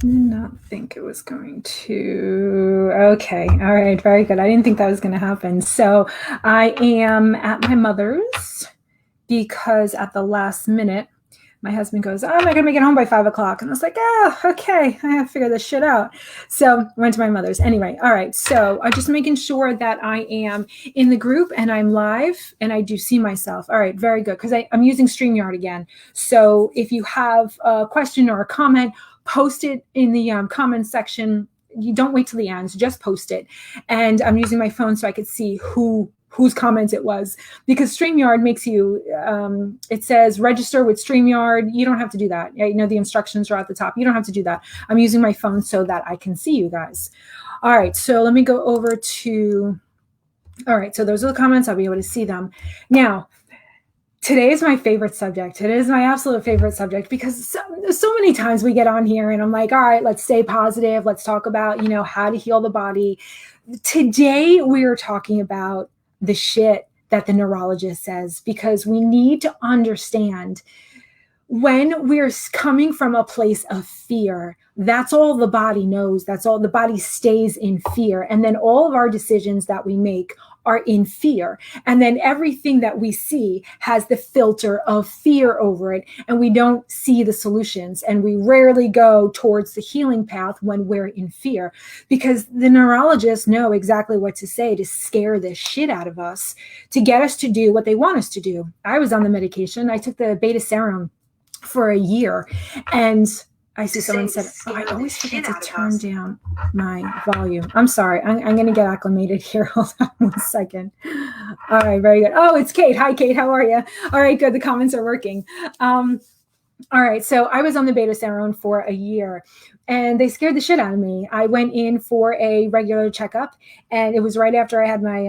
not think it was going to. Okay. All right. Very good. I didn't think that was going to happen. So I am at my mother's because at the last minute, my husband goes, "Oh, am I going to make it home by 5 o'clock?" And I was like, "Oh, okay. I have to figure this shit out." So I went to my mother's. Anyway, all right. So I'm just making sure that I am in the group and I'm live and I do see myself. All right. Very good. Because I'm using StreamYard again. So if you have a question or a comment, post it in the comment section. You don't wait till the end. Just post it. And I'm using my phone so I could see whose comment it was, because StreamYard makes you, it says register with StreamYard. You don't have to do that. You know, the instructions are at the top. You don't have to do that. I'm using my phone so that I can see you guys. All right, so let me go over to, all right, so those are the comments. I'll be able to see them. Now, today is my favorite subject. It is my absolute favorite subject because so many times we get on here and I'm like, all right, let's stay positive. Let's talk about, how to heal the body. Today, we are talking about the shit that the neurologist says, because we need to understand when we're coming from a place of fear, that's all the body knows. That's all the body stays in fear. And then all of our decisions that we make are in fear. And then everything that we see has the filter of fear over it. And we don't see the solutions. And we rarely go towards the healing path when we're in fear, because the neurologists know exactly what to say to scare the shit out of us, to get us to do what they want us to do. I was on the medication. I took the beta serum for a year. And I see someone said, "Oh, I always forget to turn down my volume." I'm sorry. I'm going to get acclimated here. Hold on 1 second. All right. Very good. Oh, it's Kate. Hi, Kate. How are you? All right. Good. The comments are working. All right. So I was on the beta serum for a year and they scared the shit out of me. I went in for a regular checkup and it was right after I had my,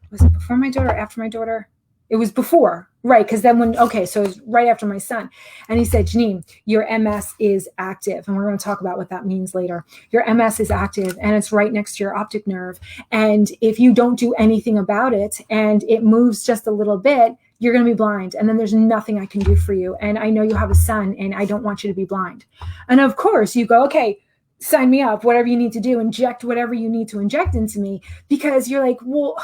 was it before my daughter or after my daughter? It was before, right? Because then so it was right after my son. And he said, "Janine, your MS is active." And we're going to talk about what that means later. Your MS is active and it's right next to your optic nerve. And if you don't do anything about it and it moves just a little bit, you're going to be blind. And then there's nothing I can do for you. And I know you have a son and I don't want you to be blind. And of course you go, "Okay, sign me up, whatever you need to do, inject whatever you need to inject into me," because you're like, well,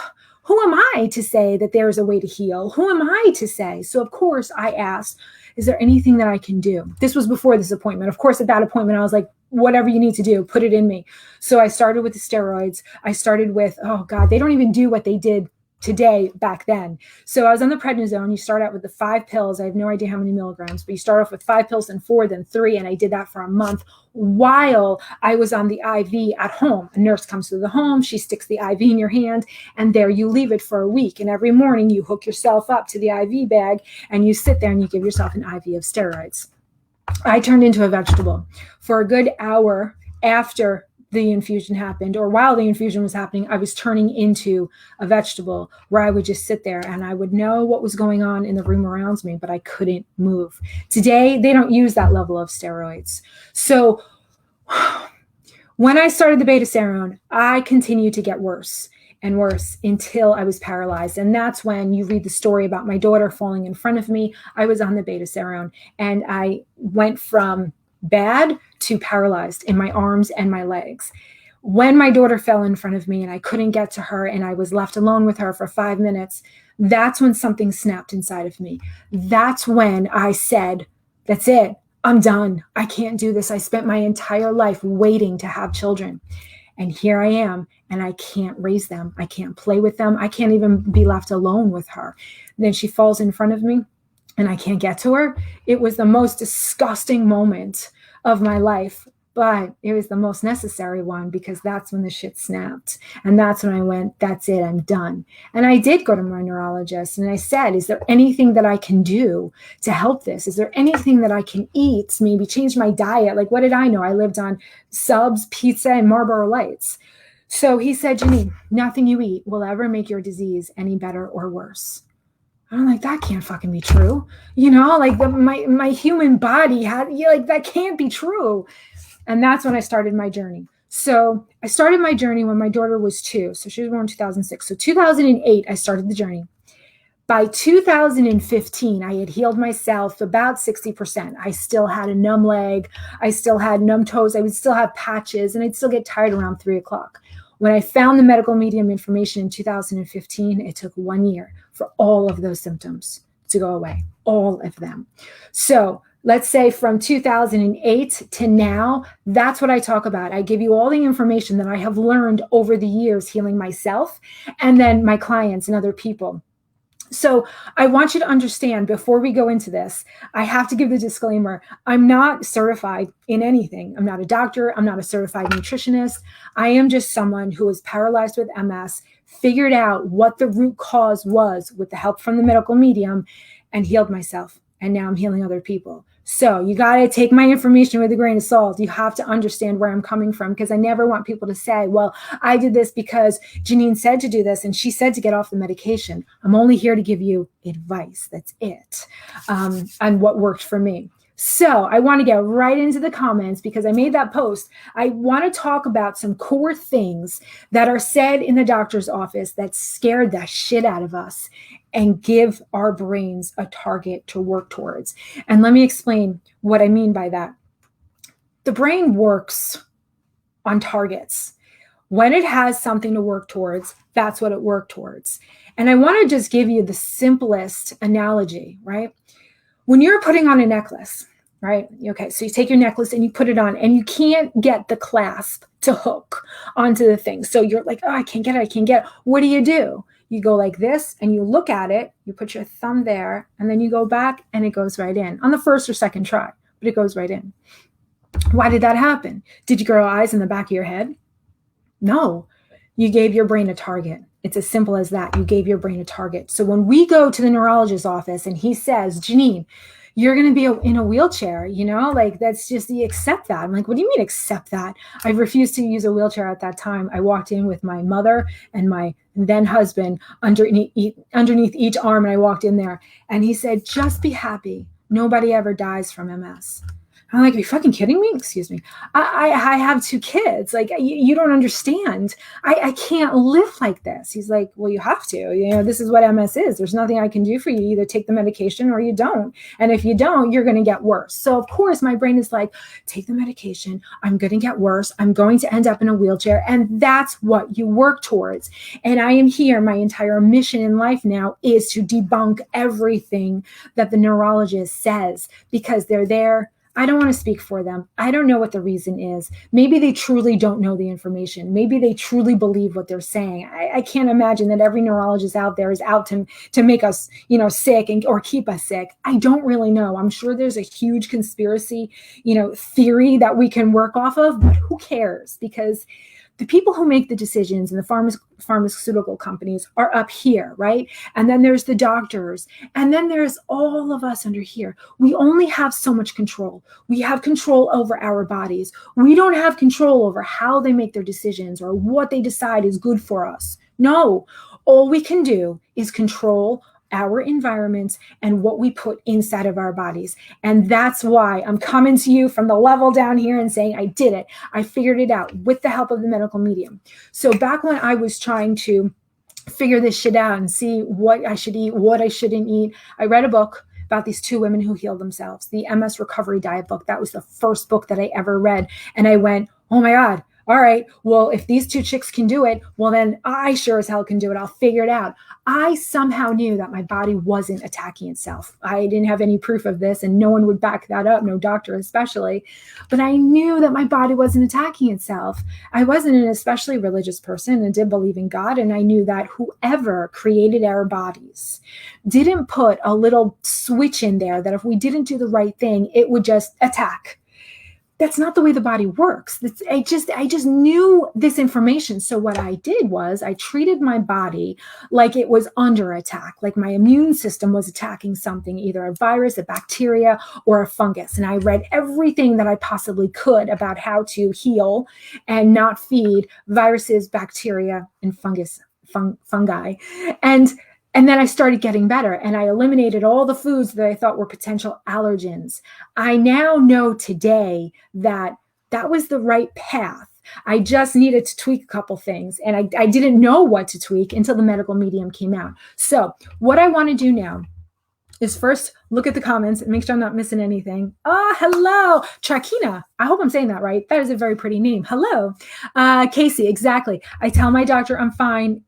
who am I to say that there's a way to heal? Who am I to say? So of course I asked, is there anything that I can do? This was before this appointment. Of course, at that appointment, I was like, whatever you need to do, put it in me. So I started with the steroids. I started with, oh God, they don't even do what they did today back then. So I was on the prednisone. You start out with the 5 pills. I have no idea how many milligrams, but you start off with 5 pills, then 4, then 3. And I did that for a month while I was on the IV at home. A nurse comes to the home. She sticks the IV in your hand and there you leave it for a week. And every morning you hook yourself up to the IV bag and you sit there and you give yourself an IV of steroids. I turned into a vegetable for a good hour after the infusion happened, or while the infusion was happening. I was turning into a vegetable where I would just sit there and I would know what was going on in the room around me, but I couldn't move. Today, they don't use that level of steroids. So when I started the beta serum, I continued to get worse and worse until I was paralyzed. And that's when you read the story about my daughter falling in front of me. I was on the beta serum and I went from bad to paralyzed in my arms and my legs. When my daughter fell in front of me and I couldn't get to her and I was left alone with her for 5 minutes, that's when something snapped inside of me. That's when I said, that's it. I'm done. I can't do this. I spent my entire life waiting to have children. And here I am, and I can't raise them. I can't play with them. I can't even be left alone with her. And then she falls in front of me, and I can't get to her. It was the most disgusting moment of my life, but it was the most necessary one, because that's when the shit snapped. And that's when I went, that's it, I'm done. And I did go to my neurologist and I said, is there anything that I can do to help this? Is there anything that I can eat? Maybe change my diet? Like, what did I know? I lived on subs, pizza, and Marlboro Lights. So he said, Janine, nothing you eat will ever make your disease any better or worse. I'm like, that can't fucking be true. Like my human body that can't be true. And that's when I started my journey. So I started my journey when my daughter was 2. So she was born in 2006. So 2008, I started the journey. By 2015, I had healed myself about 60%. I still had a numb leg. I still had numb toes. I would still have patches, and I'd still get tired around 3 o'clock. When I found the medical medium information in 2015, it took 1 year for all of those symptoms to go away, all of them. So let's say from 2008 to now, that's what I talk about. I give you all the information that I have learned over the years healing myself and then my clients and other people. So I want you to understand, before we go into this, I have to give the disclaimer. I'm not certified in anything. I'm not a doctor. I'm not a certified nutritionist. I am just someone who was paralyzed with MS, figured out what the root cause was with the help from the medical medium, and healed myself. And now I'm healing other people. So you got to take my information with a grain of salt. You have to understand where I'm coming from, because I never want people to say, well, I did this because Janine said to do this and she said to get off the medication. I'm only here to give you advice. That's it. And what worked for me. So I want to get right into the comments because I made that post. I want to talk about some core things that are said in the doctor's office that scared the shit out of us and give our brains a target to work towards. And let me explain what I mean by that. The brain works on targets. When it has something to work towards, that's what it worked towards. And I want to just give you the simplest analogy, right? When you're putting on a necklace, right? Okay, so you take your necklace and you put it on and you can't get the clasp to hook onto the thing. So you're like, oh, I can't get it. What do? You go like this and you look at it, you put your thumb there, and then you go back and it goes right in on the first or second try, but it goes right in. Why did that happen? Did you grow eyes in the back of your head? No, you gave your brain a target. It's as simple as that. You gave your brain a target. So when we go to the neurologist's office and he says, Janine, you're going to be in a wheelchair, like that's just, you accept that. I'm like, what do you mean accept that? I refused to use a wheelchair at that time. I walked in with my mother and my then husband underneath each arm. And I walked in there and he said, just be happy. Nobody ever dies from MS. I'm like, are you fucking kidding me? Excuse me. I have 2 kids. Like, you don't understand. I can't live like this. He's like, well, you have to. This is what MS is. There's nothing I can do for you. You either take the medication or you don't. And if you don't, you're going to get worse. So, of course, my brain is like, take the medication. I'm going to get worse. I'm going to end up in a wheelchair. And that's what you work towards. And I am here. My entire mission in life now is to debunk everything that the neurologist says, because they're there. I don't want to speak for them. I don't know what the reason is. Maybe they truly don't know the information. Maybe they truly believe what they're saying. I can't imagine that every neurologist out there is out to make us, sick or keep us sick. I don't really know. I'm sure there's a huge conspiracy, theory that we can work off of, but who cares? Because the people who make the decisions in the pharmaceutical companies are up here, right? And then there's the doctors. And then there's all of us under here. We only have so much control. We have control over our bodies. We don't have control over how they make their decisions or what they decide is good for us. No, all we can do is control our environments and what we put inside of our bodies. And that's why I'm coming to you from the level down here and saying, I did it. I figured it out with the help of the medical medium. So back when I was trying to figure this shit out and see what I should eat, what I shouldn't eat, I read a book about these 2 women who healed themselves, the MS Recovery Diet book. That was the first book that I ever read. And I went, oh my God, all right, well, if these 2 chicks can do it, well, then I sure as hell can do it. I'll figure it out. I somehow knew that my body wasn't attacking itself. I didn't have any proof of this, and no one would back that up, no doctor especially. But I knew that my body wasn't attacking itself. I wasn't an especially religious person and did believe in God, and I knew that whoever created our bodies didn't put a little switch in there that if we didn't do the right thing, it would just attack. That's not the way the body works. I just knew this information. So what I did was I treated my body like it was under attack, like my immune system was attacking something, either a virus, a bacteria, or a fungus. And I read everything that I possibly could about how to heal and not feed viruses, bacteria, and fungi. And then I started getting better, and I eliminated all the foods that I thought were potential allergens. I now know today that that was the right path. I just needed to tweak a couple things, and I didn't know what to tweak until the medical medium came out. So what I want to do now is first look at the comments and make sure I'm not missing anything. Oh, hello, Chakina. I hope I'm saying that right. That is a very pretty name. Hello. Casey, exactly. I tell my doctor I'm fine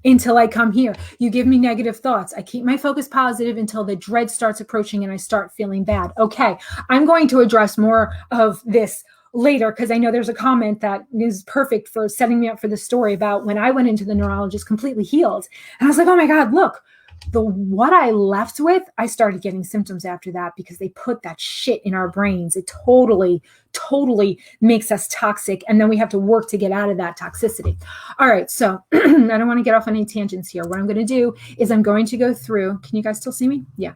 until I come here. You give me negative thoughts. I keep my focus positive until the dread starts approaching and I start feeling bad. Okay, I'm going to address more of this later because I know there's a comment that is perfect for setting me up for the story about when I went into the neurologist completely healed. And I was like, oh my God, look, what I left with, I started getting symptoms after that because they put that shit in our brains. It totally makes us toxic. And then we have to work to get out of that toxicity. All right. So I don't want to get off on any tangents here. What I'm going to do is I'm going to go through. Can you guys still see me? Yeah.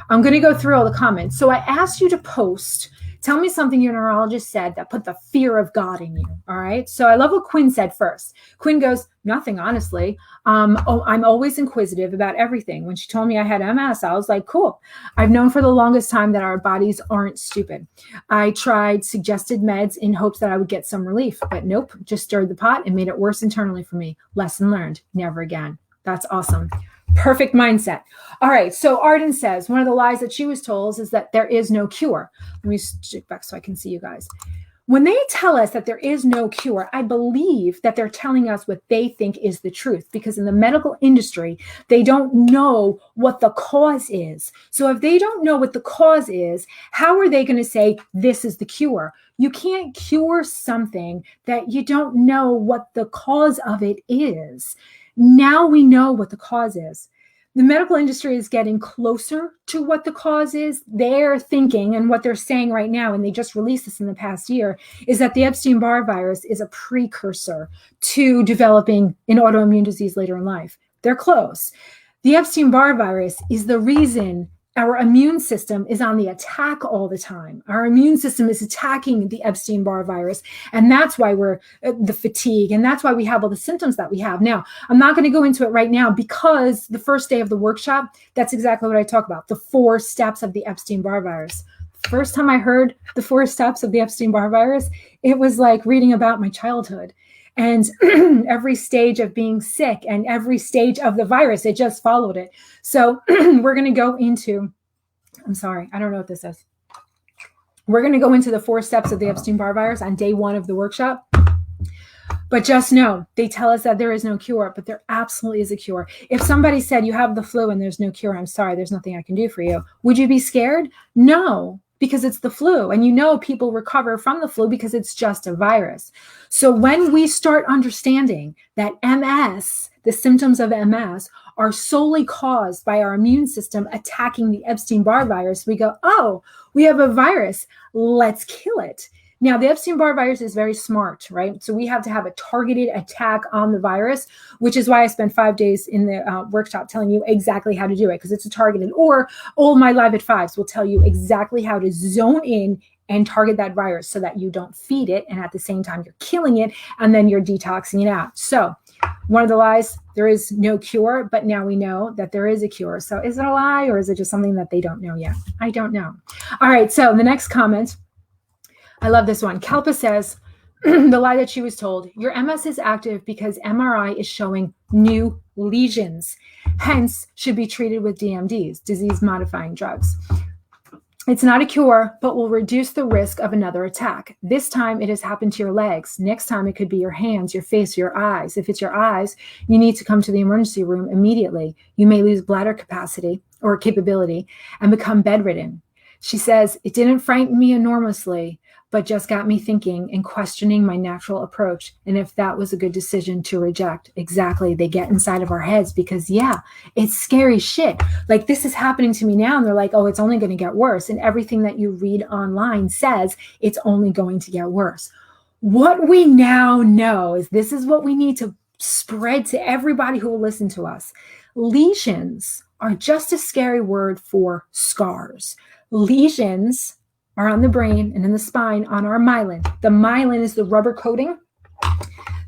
I'm going to go through all the comments. So I asked you to post. Tell me something your neurologist said that put the fear of God in you. All right. So I love what Quinn said first. Quinn goes, nothing, honestly. I'm always inquisitive about everything. When she told me I had MS, I was like, cool. I've known for the longest time that our bodies aren't stupid. I tried suggested meds in hopes that I would get some relief, but nope, just stirred the pot and made it worse internally for me. Lesson learned, never again. That's awesome. Perfect mindset. All right. So Arden says one of the lies that she was told is that there is no cure. Let me stick back so I can see you guys. When they tell us that there is no cure, I believe that they're telling us what they think is the truth, because in the medical industry, they don't know what the cause is. So if they don't know what the cause is, how are they going to say this is the cure? You can't cure something that you don't know what the cause of it is. Now we know what the cause is. The medical industry is getting closer to what the cause is. They're thinking, and what they're saying right now, and they just released this in the past year, is that the Epstein-Barr virus is a precursor to developing an autoimmune disease later in life. They're close. The Epstein-Barr virus is the reason our immune system is on the attack all the time. Our immune system is attacking the Epstein-Barr virus. And that's why we're the fatigue. And that's why we have all the symptoms that we have. Now, I'm not going to go into it right now because the first day of the workshop, that's exactly what I talk about. The 4 steps of the Epstein-Barr virus. First time I heard the 4 steps of the Epstein-Barr virus, it was like reading about my childhood. And every stage of being sick and every stage of the virus, it just followed it. So we're going to go into, I'm sorry, I don't know what this is. We're going to go into the 4 steps of the Epstein-Barr virus on day 1 of the workshop. But just know, they tell us that there is no cure, but there absolutely is a cure. If somebody said you have the flu and there's no cure, I'm sorry, there's nothing I can do for you. Would you be scared? No. Because it's the flu, and people recover from the flu because it's just a virus. So when we start understanding that MS, the symptoms of MS, are solely caused by our immune system attacking the Epstein-Barr virus, we go, oh, we have a virus, let's kill it. Now, the Epstein-Barr virus is very smart, right? So we have to have a targeted attack on the virus, which is why I spent 5 days in the workshop telling you exactly how to do it, because it's a targeted, or all my Live at 5s will tell you exactly how to zone in and target that virus so that you don't feed it. And at the same time, you're killing it and then you're detoxing it out. So one of the lies, there is no cure, but now we know that there is a cure. So is it a lie, or is it just something that they don't know yet? I don't know. All right. So the next comment, I love this one. Kalpa says, the lie that she was told, your MS is active because MRI is showing new lesions, hence should be treated with DMDs, disease-modifying drugs. It's not a cure, but will reduce the risk of another attack. This time it has happened to your legs. Next time it could be your hands, your face, your eyes. If it's your eyes, you need to come to the emergency room immediately. You may lose bladder capacity or capability and become bedridden. She says, it didn't frighten me enormously, but just got me thinking and questioning my natural approach. And if that was a good decision to reject. Exactly. They get inside of our heads because, yeah, it's scary shit. Like, this is happening to me now. And they're like, oh, it's only going to get worse. And everything that you read online says it's only going to get worse. What we now know is this is what we need to spread to everybody who will listen to us. Lesions are just a scary word for scars. Lesions are on the brain and in the spine on our myelin. The myelin is the rubber coating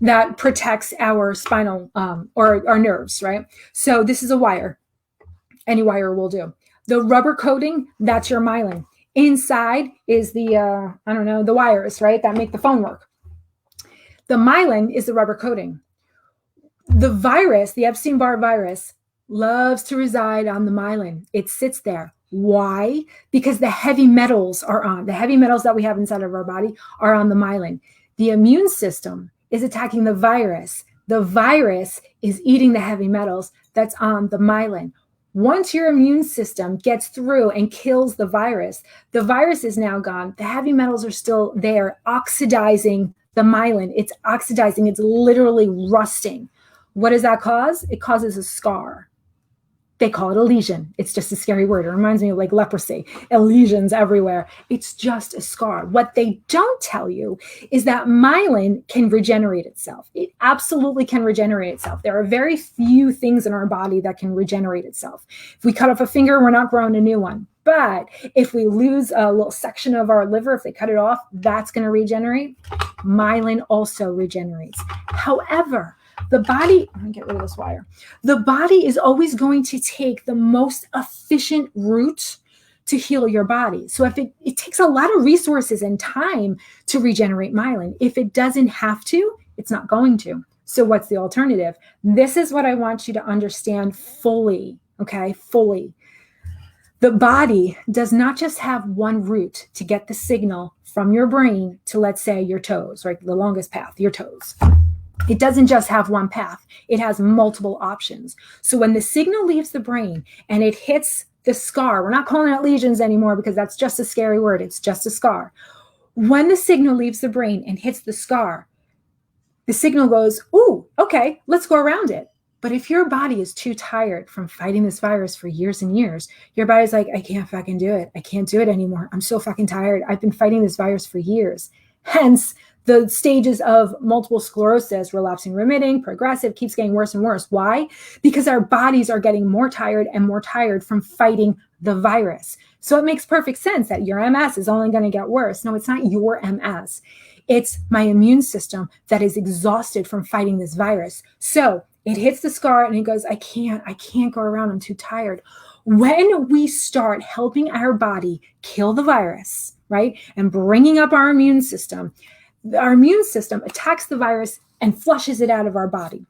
that protects our spinal or our nerves, right? So this is a wire. Any wire will do. The rubber coating, that's your myelin. Inside is the, the wires, right, that make the phone work. The myelin is the rubber coating. The virus, the Epstein-Barr virus, loves to reside on the myelin. It sits there. Why? Because the heavy metals that we have inside of our body are on the myelin. The immune system is attacking the virus. The virus is eating the heavy metals that's on the myelin. Once your immune system gets through and kills the virus is now gone. The heavy metals are still there, oxidizing the myelin. It's oxidizing. It's literally rusting. What does that cause? It causes a scar. They call it a lesion. It's just a scary word. It reminds me of like leprosy, lesions everywhere. It's just a scar. What they don't tell you is that myelin can regenerate itself. It absolutely can regenerate itself. There are very few things in our body that can regenerate itself. If we cut off a finger, we're not growing a new one. But if we lose a little section of our liver, if they cut it off, that's going to regenerate. Myelin also regenerates. However, the body, I'm going to get rid of this wire. The body is always going to take the most efficient route to heal your body. So if it takes a lot of resources and time to regenerate myelin. If it doesn't have to, it's not going to. So what's the alternative? This is what I want you to understand fully, okay? Fully. The body does not just have one route to get the signal from your brain to, let's say, your toes, right? The longest path, your toes. It doesn't just have one path. It has multiple options. So when the signal leaves the brain and it hits the scar, we're not calling it lesions anymore because that's just a scary word. It's just a scar. When the signal leaves the brain and hits the scar, the signal goes, ooh, okay, let's go around it. But if your body is too tired from fighting this virus for years and years, your body's like, I can't fucking do it. I can't do it anymore. I'm so fucking tired. I've been fighting this virus for years. Hence, the stages of multiple sclerosis, relapsing, remitting, progressive, keeps getting worse and worse. Why? Because our bodies are getting more tired and more tired from fighting the virus. So it makes perfect sense that your MS is only going to get worse. No, it's not your MS. It's my immune system that is exhausted from fighting this virus. So it hits the scar and it goes, I can't go around. I'm too tired. When we start helping our body kill the virus, right, and bringing up our immune system attacks the virus and flushes it out of our body.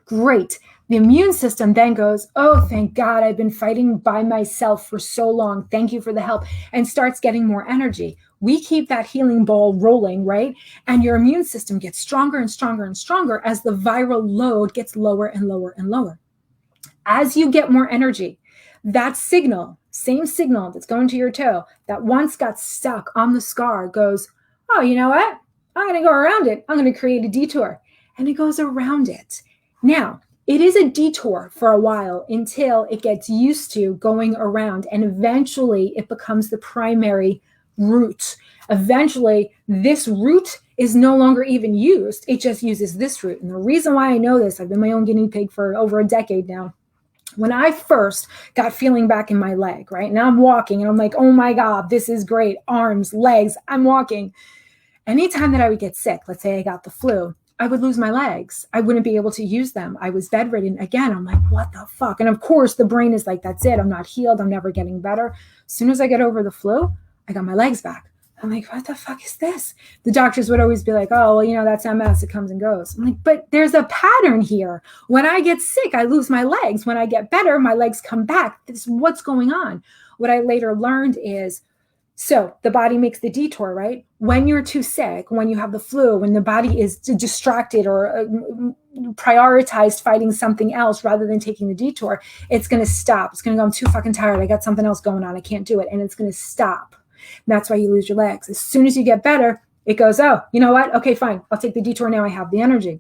Great. The immune system then goes, oh, thank God, I've been fighting by myself for so long. Thank you for the help, and starts getting more energy. We keep that healing ball rolling, right? And your immune system gets stronger and stronger and stronger as the viral load gets lower and lower and lower. As you get more energy, that signal, same signal that's going to your toe, that once got stuck on the scar goes, oh, you know what? I'm going to go around it. I'm going to create a detour. And it goes around it. Now, it is a detour for a while until it gets used to going around. And eventually it becomes the primary route. Eventually, this route is no longer even used. It just uses this route. And the reason why I know this, I've been my own guinea pig for over a decade now. When I first got feeling back in my leg, right? Now I'm walking and I'm like, oh my God, this is great. Arms, legs, I'm walking. Anytime that I would get sick, let's say I got the flu, I would lose my legs. I wouldn't be able to use them. I was bedridden again. I'm like, what the fuck? And of course, the brain is like, that's it. I'm not healed. I'm never getting better. As soon as I get over the flu, I got my legs back. I'm like, what the fuck is this? The doctors would always be like, oh, well, you know, that's MS. It comes and goes. I'm like, but there's a pattern here. When I get sick, I lose my legs. When I get better, my legs come back. This is what's going on. What I later learned is, so the body makes the detour, right? When you're too sick, when you have the flu, when the body is distracted or prioritized fighting something else rather than taking the detour, it's going to stop. It's going to go, I'm too fucking tired. I got something else going on. I can't do it. And it's going to stop. And that's why you lose your legs. As soon as you get better, it goes, oh, you know what? Okay, fine. I'll take the detour now. I have the energy.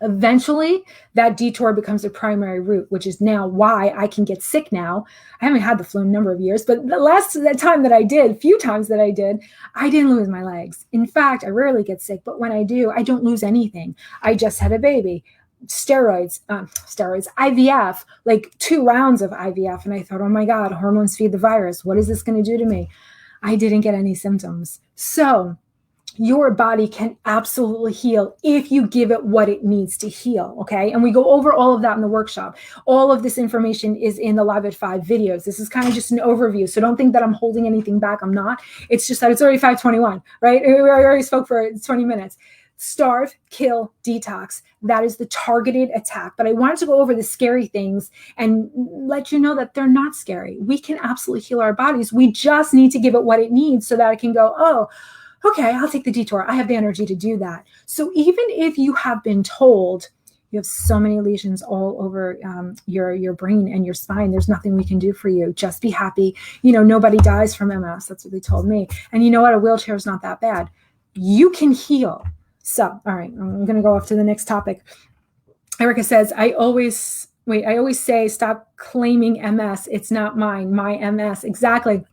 Eventually, that detour becomes the primary route, which is now why I can get sick now. I haven't had the flu in a number of years, but the time that I did, few times that I didn't lose my legs. In fact, I rarely get sick, but when I do, I don't lose anything. I just had a baby. Steroids, IVF, like 2 rounds of IVF. And I thought, oh my God, hormones feed the virus. What is this going to do to me? I didn't get any symptoms. So your body can absolutely heal if you give it what it needs to heal, okay? And we go over all of that in the workshop. All of this information is in the Live at 5 videos. This is kind of just an overview, so don't think that I'm holding anything back. I'm not. It's just that it's already 5:21, right? We already spoke for 20 minutes. Starve, kill, detox. That is the targeted attack. But I wanted to go over the scary things and let you know that they're not scary. We can absolutely heal our bodies. We just need to give it what it needs so that it can go, oh, okay, I'll take the detour. I have the energy to do that. So even if you have been told you have so many lesions all over your brain and your spine, there's nothing we can do for you. Just be happy. Nobody dies from MS. That's what they told me. And you know what? A wheelchair is not that bad. You can heal. So, all right, I'm going to go off to the next topic. Erica says, I always say, stop claiming MS. It's not mine, my MS. Exactly.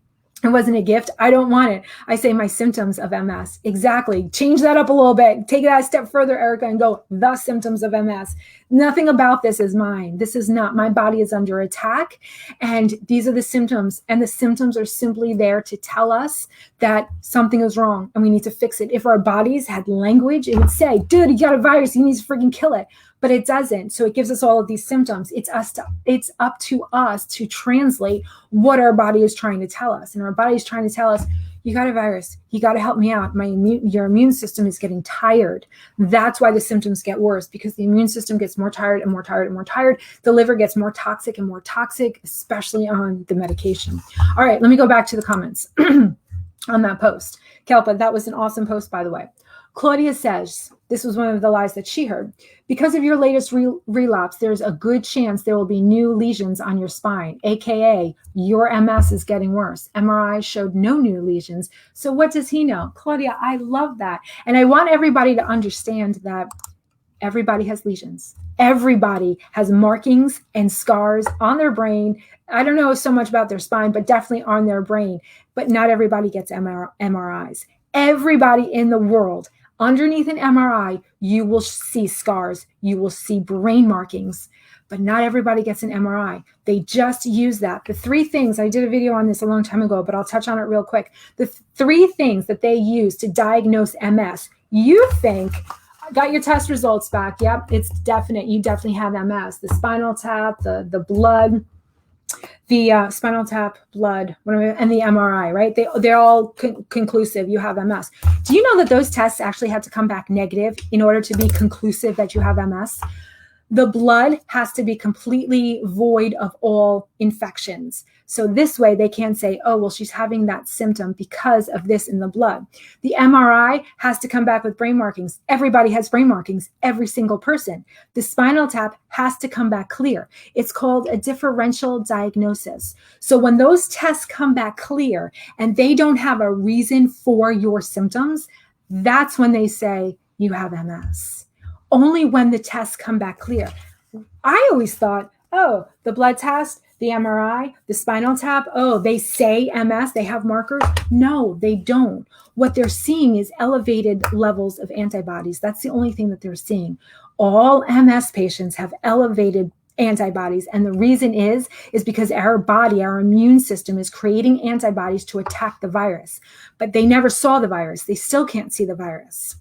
It wasn't a gift. I don't want it. I say my symptoms of MS. Exactly. Change that up a little bit. Take that a step further, Erica, and go, the symptoms of MS. Nothing about this is mine. This is not. My body is under attack. And these are the symptoms. And the symptoms are simply there to tell us that something is wrong and we need to fix it. If our bodies had language, it would say, dude, you got a virus. You need to freaking kill it. But it doesn't. So it gives us all of these symptoms. It's up to us to translate what our body is trying to tell us. And our body is trying to tell us, you got a virus. You got to help me out. Your immune system is getting tired. That's why the symptoms get worse, because the immune system gets more tired and more tired and more tired. The liver gets more toxic and more toxic, especially on the medication. All right, let me go back to the comments on that post. Kelpa, that was an awesome post, by the way. Claudia says, this was one of the lies that she heard. Because of your latest relapse, there's a good chance there will be new lesions on your spine, aka your MS is getting worse. MRI showed no new lesions. So what does he know? Claudia, I love that. And I want everybody to understand that everybody has lesions. Everybody has markings and scars on their brain. I don't know so much about their spine, but definitely on their brain. But not everybody gets MRIs. Everybody in the world, underneath an MRI, you will see scars. You will see brain markings, but not everybody gets an MRI. They just use that. The three things, I did a video on this a long time ago, but I'll touch on it real quick. The three things that they use to diagnose MS, you think, got your test results back. Yep, it's definite. You definitely have MS. The spinal tap, the blood, the spinal tap, blood, and the MRI, right? They're all conclusive. You have MS. Do you know that those tests actually had to come back negative in order to be conclusive that you have MS? The blood has to be completely void of all infections. So this way they can't say, oh, well, she's having that symptom because of this in the blood. The MRI has to come back with brain markings. Everybody has brain markings, every single person. The spinal tap has to come back clear. It's called a differential diagnosis. So when those tests come back clear and they don't have a reason for your symptoms, that's when they say you have MS. Only when the tests come back clear. I always thought, oh, the blood test, the MRI, the spinal tap, oh, they say MS, they have markers. No, they don't. What they're seeing is elevated levels of antibodies. That's the only thing that they're seeing. All MS patients have elevated antibodies. And the reason is because our body, our immune system is creating antibodies to attack the virus. But they never saw the virus. They still can't see the virus.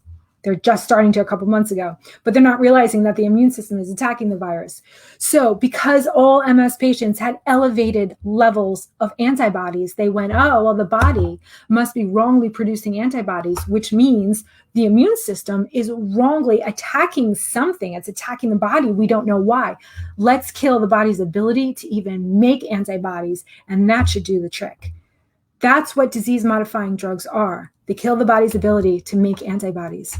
They're just starting to a couple months ago, but they're not realizing that the immune system is attacking the virus. So because all MS patients had elevated levels of antibodies, they went, oh, well, the body must be wrongly producing antibodies, which means the immune system is wrongly attacking something. It's attacking the body. We don't know why. Let's kill the body's ability to even make antibodies, and that should do the trick. That's what disease-modifying drugs are. They kill the body's ability to make antibodies.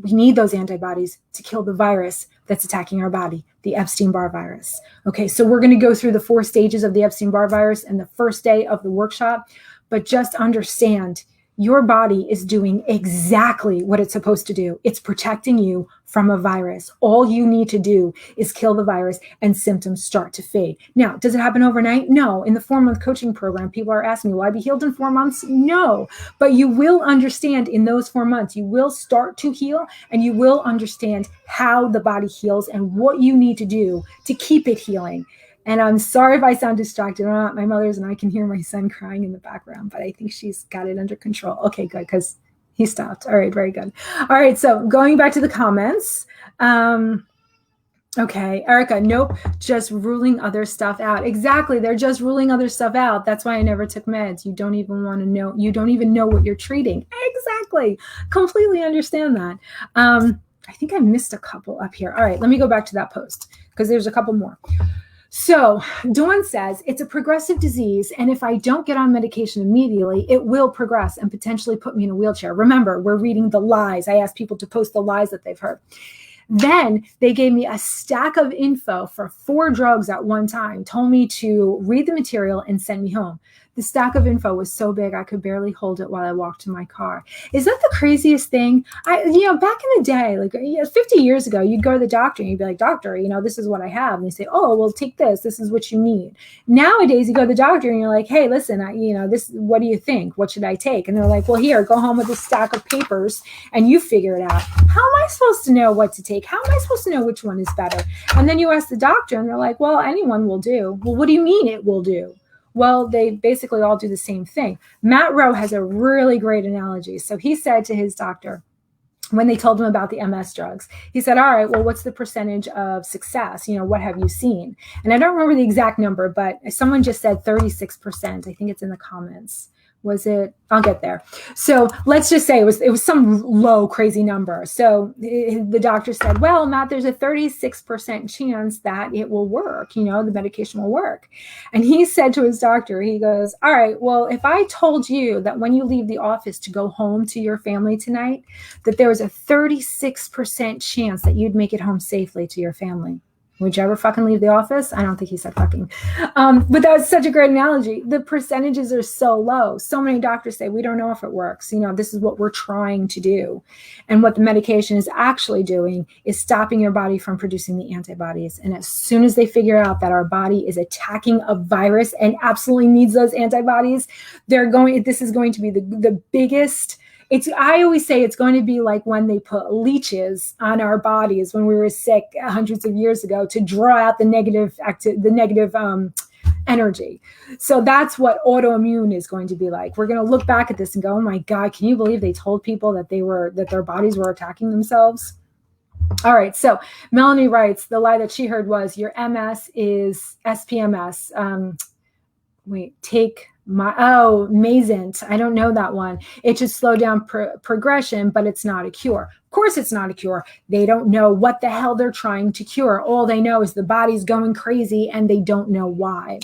We need those antibodies to kill the virus that's attacking our body, the Epstein-Barr virus. Okay, so we're going to go through the 4 stages of the Epstein-Barr virus in the first day of the workshop, but just understand your body is doing exactly what it's supposed to do. It's protecting you from a virus. All you need to do is kill the virus and symptoms start to fade. Now, does it happen overnight? No. In the 4-month coaching program, people are asking me, will I be healed in 4 months? No. But you will understand in those 4 months, you will start to heal and you will understand how the body heals and what you need to do to keep it healing. And I'm sorry if I sound distracted or not. My mother's and I can hear my son crying in the background, but I think she's got it under control. Okay, good, because he stopped. All right, very good. All right, so going back to the comments. Okay, Erica, nope, just ruling other stuff out. Exactly, they're just ruling other stuff out. That's why I never took meds. You don't even want to know, you don't even know what you're treating. Exactly, completely understand that. I think I missed a couple up here. All right, let me go back to that post because there's a couple more. So Dawn says it's a progressive disease, and if I don't get on medication immediately, it will progress and potentially put me in a wheelchair. Remember, we're reading the lies. I asked people to post the lies that they've heard. Then they gave me a stack of info for 4 drugs at one time, told me to read the material and send me home. The stack of info was so big I could barely hold it while I walked to my car. Is that the craziest thing? Back in the day, like 50 years ago, you'd go to the doctor and you'd be like, doctor, this is what I have. And they say, oh, well, take this. This is what you need. Nowadays, you go to the doctor and you're like, hey, listen, this, what do you think? What should I take? And they're like, well, here, go home with a stack of papers and you figure it out. How am I supposed to know what to take? How am I supposed to know which one is better? And then you ask the doctor and they're like, well, anyone will do. Well, what do you mean it will do? Well, they basically all do the same thing. Matt Rowe has a really great analogy. So he said to his doctor, when they told him about the MS drugs, he said, all right, well, what's the percentage of success? What have you seen? And I don't remember the exact number, but someone just said 36%. I think it's in the comments. Was it? I'll get there. So let's just say it was some low, crazy number. So the doctor said, well, Matt, there's a 36% chance that it will work. The medication will work. And he said to his doctor, he goes, all right, well, if I told you that when you leave the office to go home to your family tonight, that there was a 36% chance that you'd make it home safely to your family. Would you ever fucking leave the office? I don't think he said fucking. But that was such a great analogy. The percentages are so low. So many doctors say, we don't know if it works. This is what we're trying to do. And what the medication is actually doing is stopping your body from producing the antibodies. And as soon as they figure out that our body is attacking a virus and absolutely needs those antibodies, this is going to be the biggest. I always say it's going to be like when they put leeches on our bodies when we were sick hundreds of years ago to draw out the negative energy. So that's what autoimmune is going to be like. We're going to look back at this and go, oh my God, can you believe they told people that their bodies were attacking themselves? All right. So Melanie writes, the lie that she heard was your MS is SPMS. Take Mazent. I don't know that one. It should slow down progression, but it's not a cure. Of course, it's not a cure. They don't know what the hell they're trying to cure. All they know is the body's going crazy and they don't know why.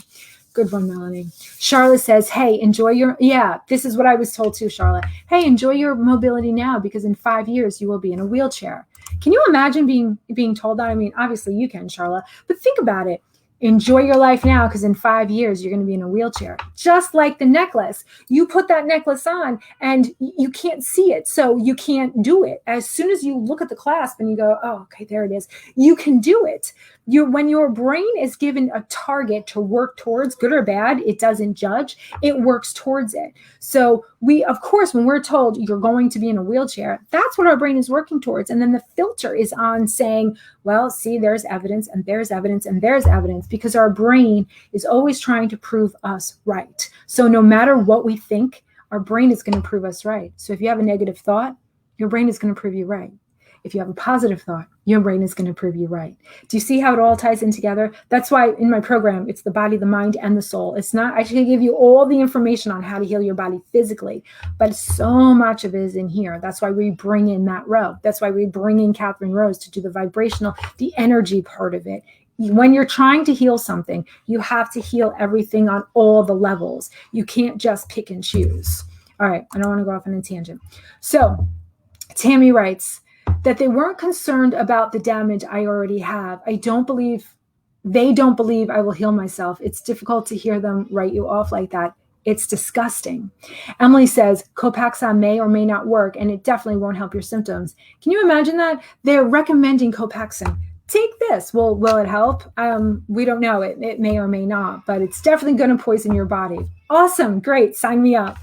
Good one, Melanie. Charlotte says, hey, this is what I was told too, Charlotte. Hey, enjoy your mobility now because in 5 years you will be in a wheelchair. Can you imagine being told that? I mean, obviously you can, Charlotte, but think about it. Enjoy your life now because in 5 years, you're going to be in a wheelchair. Just like the necklace. You put that necklace on and you can't see it, so you can't do it. As soon as you look at the clasp and you go, oh, okay, there it is, you can do it. When your brain is given a target to work towards, good or bad, it doesn't judge. It works towards it. So of course, when we're told you're going to be in a wheelchair, that's what our brain is working towards. And then the filter is on saying, well, see, there's evidence and there's evidence and there's evidence, because our brain is always trying to prove us right. So no matter what we think, our brain is going to prove us right. So if you have a negative thought, your brain is going to prove you right. If you have a positive thought, your brain is going to prove you right. Do you see how it all ties in together? That's why in my program, it's the body, the mind, and the soul. It's not, I should give you all the information on how to heal your body physically, but so much of it is in here. That's why we bring in Matt Rowe. That's why we bring in Catherine Rose to do the vibrational, the energy part of it. When you're trying to heal something, you have to heal everything on all the levels. You can't just pick and choose. All right, I don't want to go off on a tangent. So Tammy writes that they weren't concerned about the damage I already have. They don't believe I will heal myself. It's difficult to hear them write you off like that. It's disgusting. Emily says, Copaxone may or may not work, and it definitely won't help your symptoms. Can you imagine that? They're recommending Copaxone. Take this. Well, will it help? We don't know. It may or may not, but it's definitely going to poison your body. Awesome. Great. Sign me up.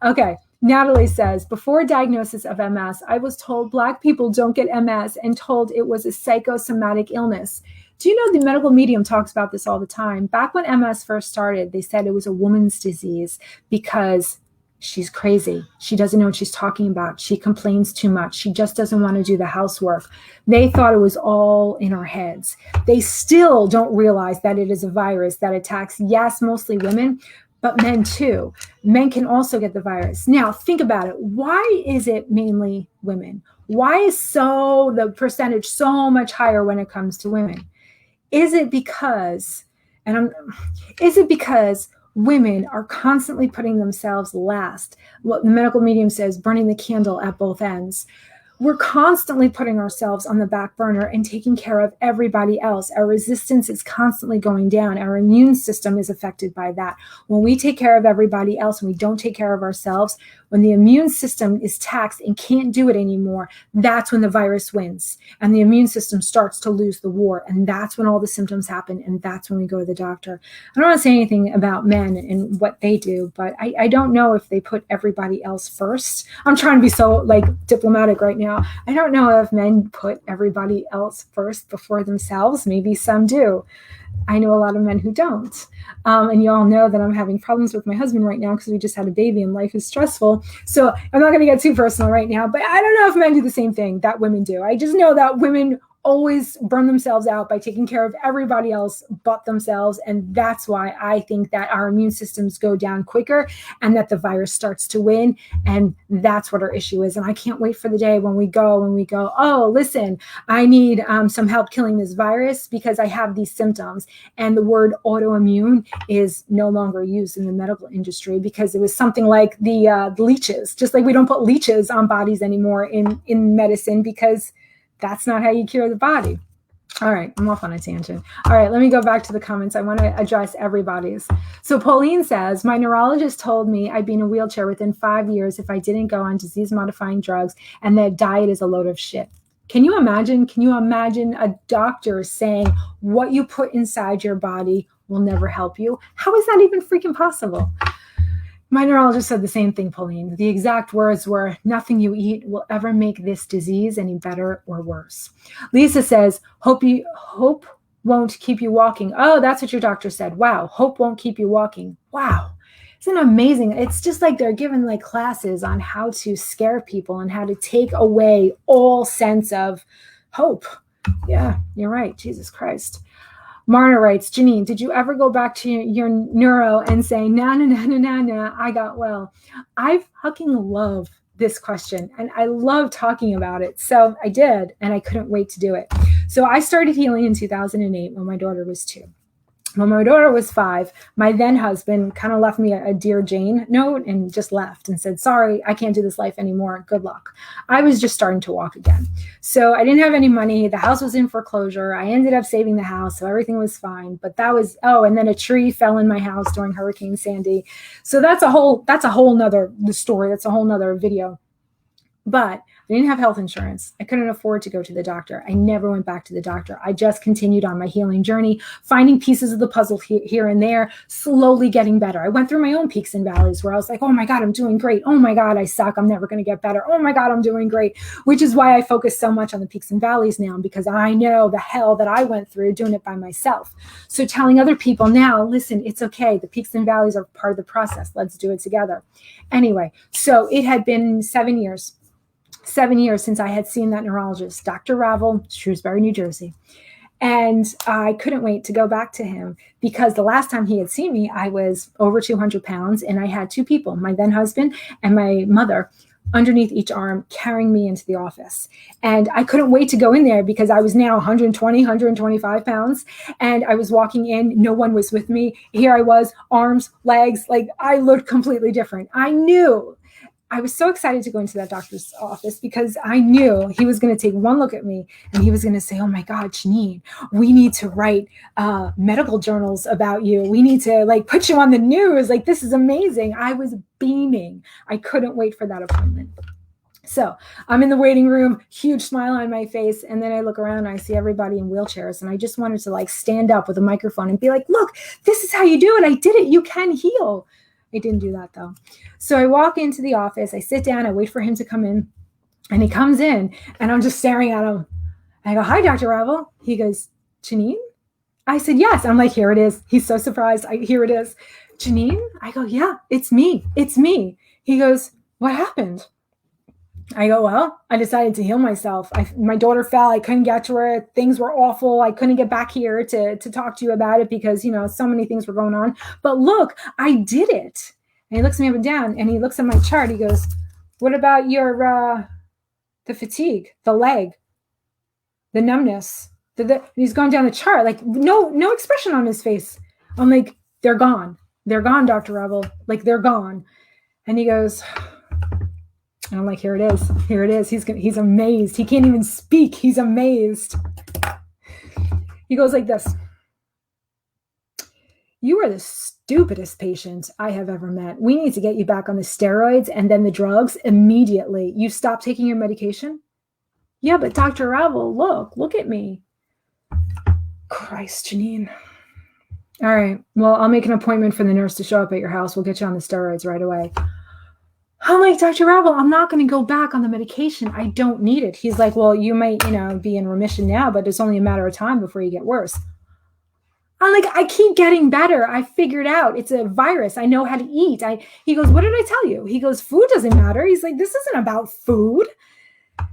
Okay. Natalie says, before diagnosis of MS, I was told Black people don't get MS and told it was a psychosomatic illness. Do you know the medical medium talks about this all the time? Back when MS first started, they said it was a woman's disease because She's crazy. She doesn't know what she's talking about. She complains too much. She just doesn't want to do the housework. They thought it was all in our heads. They still don't realize that it is a virus that attacks, yes, mostly women, but men too. Men can also get the virus. Now, think about it. Why is it mainly women? Why is the percentage so much higher when it comes to women? Is it because women are constantly putting themselves last? What the medical medium says, burning the candle at both ends. We're constantly putting ourselves on the back burner and taking care of everybody else. Our resistance is constantly going down. Our immune system is affected by that. When we take care of everybody else and we don't take care of ourselves, when the immune system is taxed and can't do it anymore, that's when the virus wins and the immune system starts to lose the war. And that's when all the symptoms happen. And that's when we go to the doctor. I don't want to say anything about men and what they do, but I don't know if they put everybody else first. I'm trying to be so diplomatic right now. I don't know if men put everybody else first before themselves. Maybe some do. I know a lot of men who don't. And you all know that I'm having problems with my husband right now because we just had a baby and life is stressful. So I'm not going to get too personal right now, but I don't know if men do the same thing that women do. I just know that women always burn themselves out by taking care of everybody else but themselves. And that's why I think that our immune systems go down quicker and that the virus starts to win. And that's what our issue is. And I can't wait for the day when we go, oh, listen, I need some help killing this virus because I have these symptoms. And the word autoimmune is no longer used in the medical industry because it was something like the leeches, just like we don't put leeches on bodies anymore in medicine because that's not how you cure the body. All right, I'm off on a tangent. All right, let me go back to the comments. I want to address everybody's. So Pauline says, my neurologist told me I'd be in a wheelchair within 5 years if I didn't go on disease-modifying drugs and that diet is a load of shit. Can you imagine? Can you imagine a doctor saying what you put inside your body will never help you? How is that even freaking possible? My neurologist said the same thing, Pauline. The exact words were, nothing you eat will ever make this disease any better or worse. Lisa says, hope won't keep you walking. Oh, that's what your doctor said. Wow, hope won't keep you walking. Wow. Isn't it amazing? It's just like they're given classes on how to scare people and how to take away all sense of hope. Yeah, you're right. Jesus Christ. Marna writes, Janine, did you ever go back to your neuro and say, nah, I got well? I fucking love this question and I love talking about it. So I did, and I couldn't wait to do it. So I started healing in 2008 when my daughter was 2. When my daughter was 5, my then husband kind of left me a Dear Jane note and just left and said, sorry, I can't do this life anymore. Good luck. I was just starting to walk again. So I didn't have any money. The house was in foreclosure. I ended up saving the house. So everything was fine. But that was, and then a tree fell in my house during Hurricane Sandy. So that's a whole nother story. That's a whole nother video. But I didn't have health insurance. I couldn't afford to go to the doctor. I never went back to the doctor. I just continued on my healing journey, finding pieces of the puzzle here and there, slowly getting better. I went through my own peaks and valleys where I was like, oh my God, I'm doing great. Oh my God, I suck. I'm never going to get better. Oh my God, I'm doing great. Which is why I focus so much on the peaks and valleys now, because I know the hell that I went through doing it by myself. So telling other people now, listen, it's okay. The peaks and valleys are part of the process. Let's do it together. Anyway, so it had been 7 years since I had seen that neurologist, Dr. Ravel, Shrewsbury, New Jersey. And I couldn't wait to go back to him because the last time he had seen me, I was over 200 pounds and I had 2 people, my then husband and my mother, underneath each arm, carrying me into the office. And I couldn't wait to go in there because I was now 125 pounds. And I was walking in, no one was with me. Here I was, arms, legs, I looked completely different. I was so excited to go into that doctor's office because I knew he was going to take one look at me and he was going to say, oh my God, Janine, we need to write medical journals about you. We need to put you on the news. This is amazing. I was beaming. I couldn't wait for that appointment. So I'm in the waiting room, huge smile on my face. And then I look around and I see everybody in wheelchairs. And I just wanted to stand up with a microphone and be like, look, this is how you do it. I did it. You can heal. I didn't do that though. So I walk into the office, I sit down, I wait for him to come in, and he comes in and I'm just staring at him. I go, hi, Dr. Ravel. He goes, Janine? I said, yes. I'm like, here it is. He's so surprised. Here it is. Janine? I go, yeah, it's me. It's me. He goes, what happened? I go, well, I decided to heal myself. My daughter fell. I couldn't get to her. Things were awful. I couldn't get back here to talk to you about it because, so many things were going on. But look, I did it. And he looks me up and down and he looks at my chart. He goes, what about the fatigue, the leg, the numbness? He's going down the chart, like no expression on his face. I'm like, they're gone. They're gone, Dr. Revel. Like, they're gone. And he goes, and I'm like, here it is. Here it is. He's amazed. He can't even speak. He's amazed. He goes like this. You are the stupidest patient I have ever met. We need to get you back on the steroids and then the drugs immediately. You stop taking your medication? Yeah, but Dr. Revel, look at me. Christ, Janine. All right. Well, I'll make an appointment for the nurse to show up at your house. We'll get you on the steroids right away. I'm like, Dr. Revel, I'm not going to go back on the medication. I don't need it. He's like, well, you might, be in remission now, but it's only a matter of time before you get worse. I'm like, I keep getting better. I figured out it's a virus. I know how to eat. He goes, what did I tell you? He goes, food doesn't matter. He's like, this isn't about food.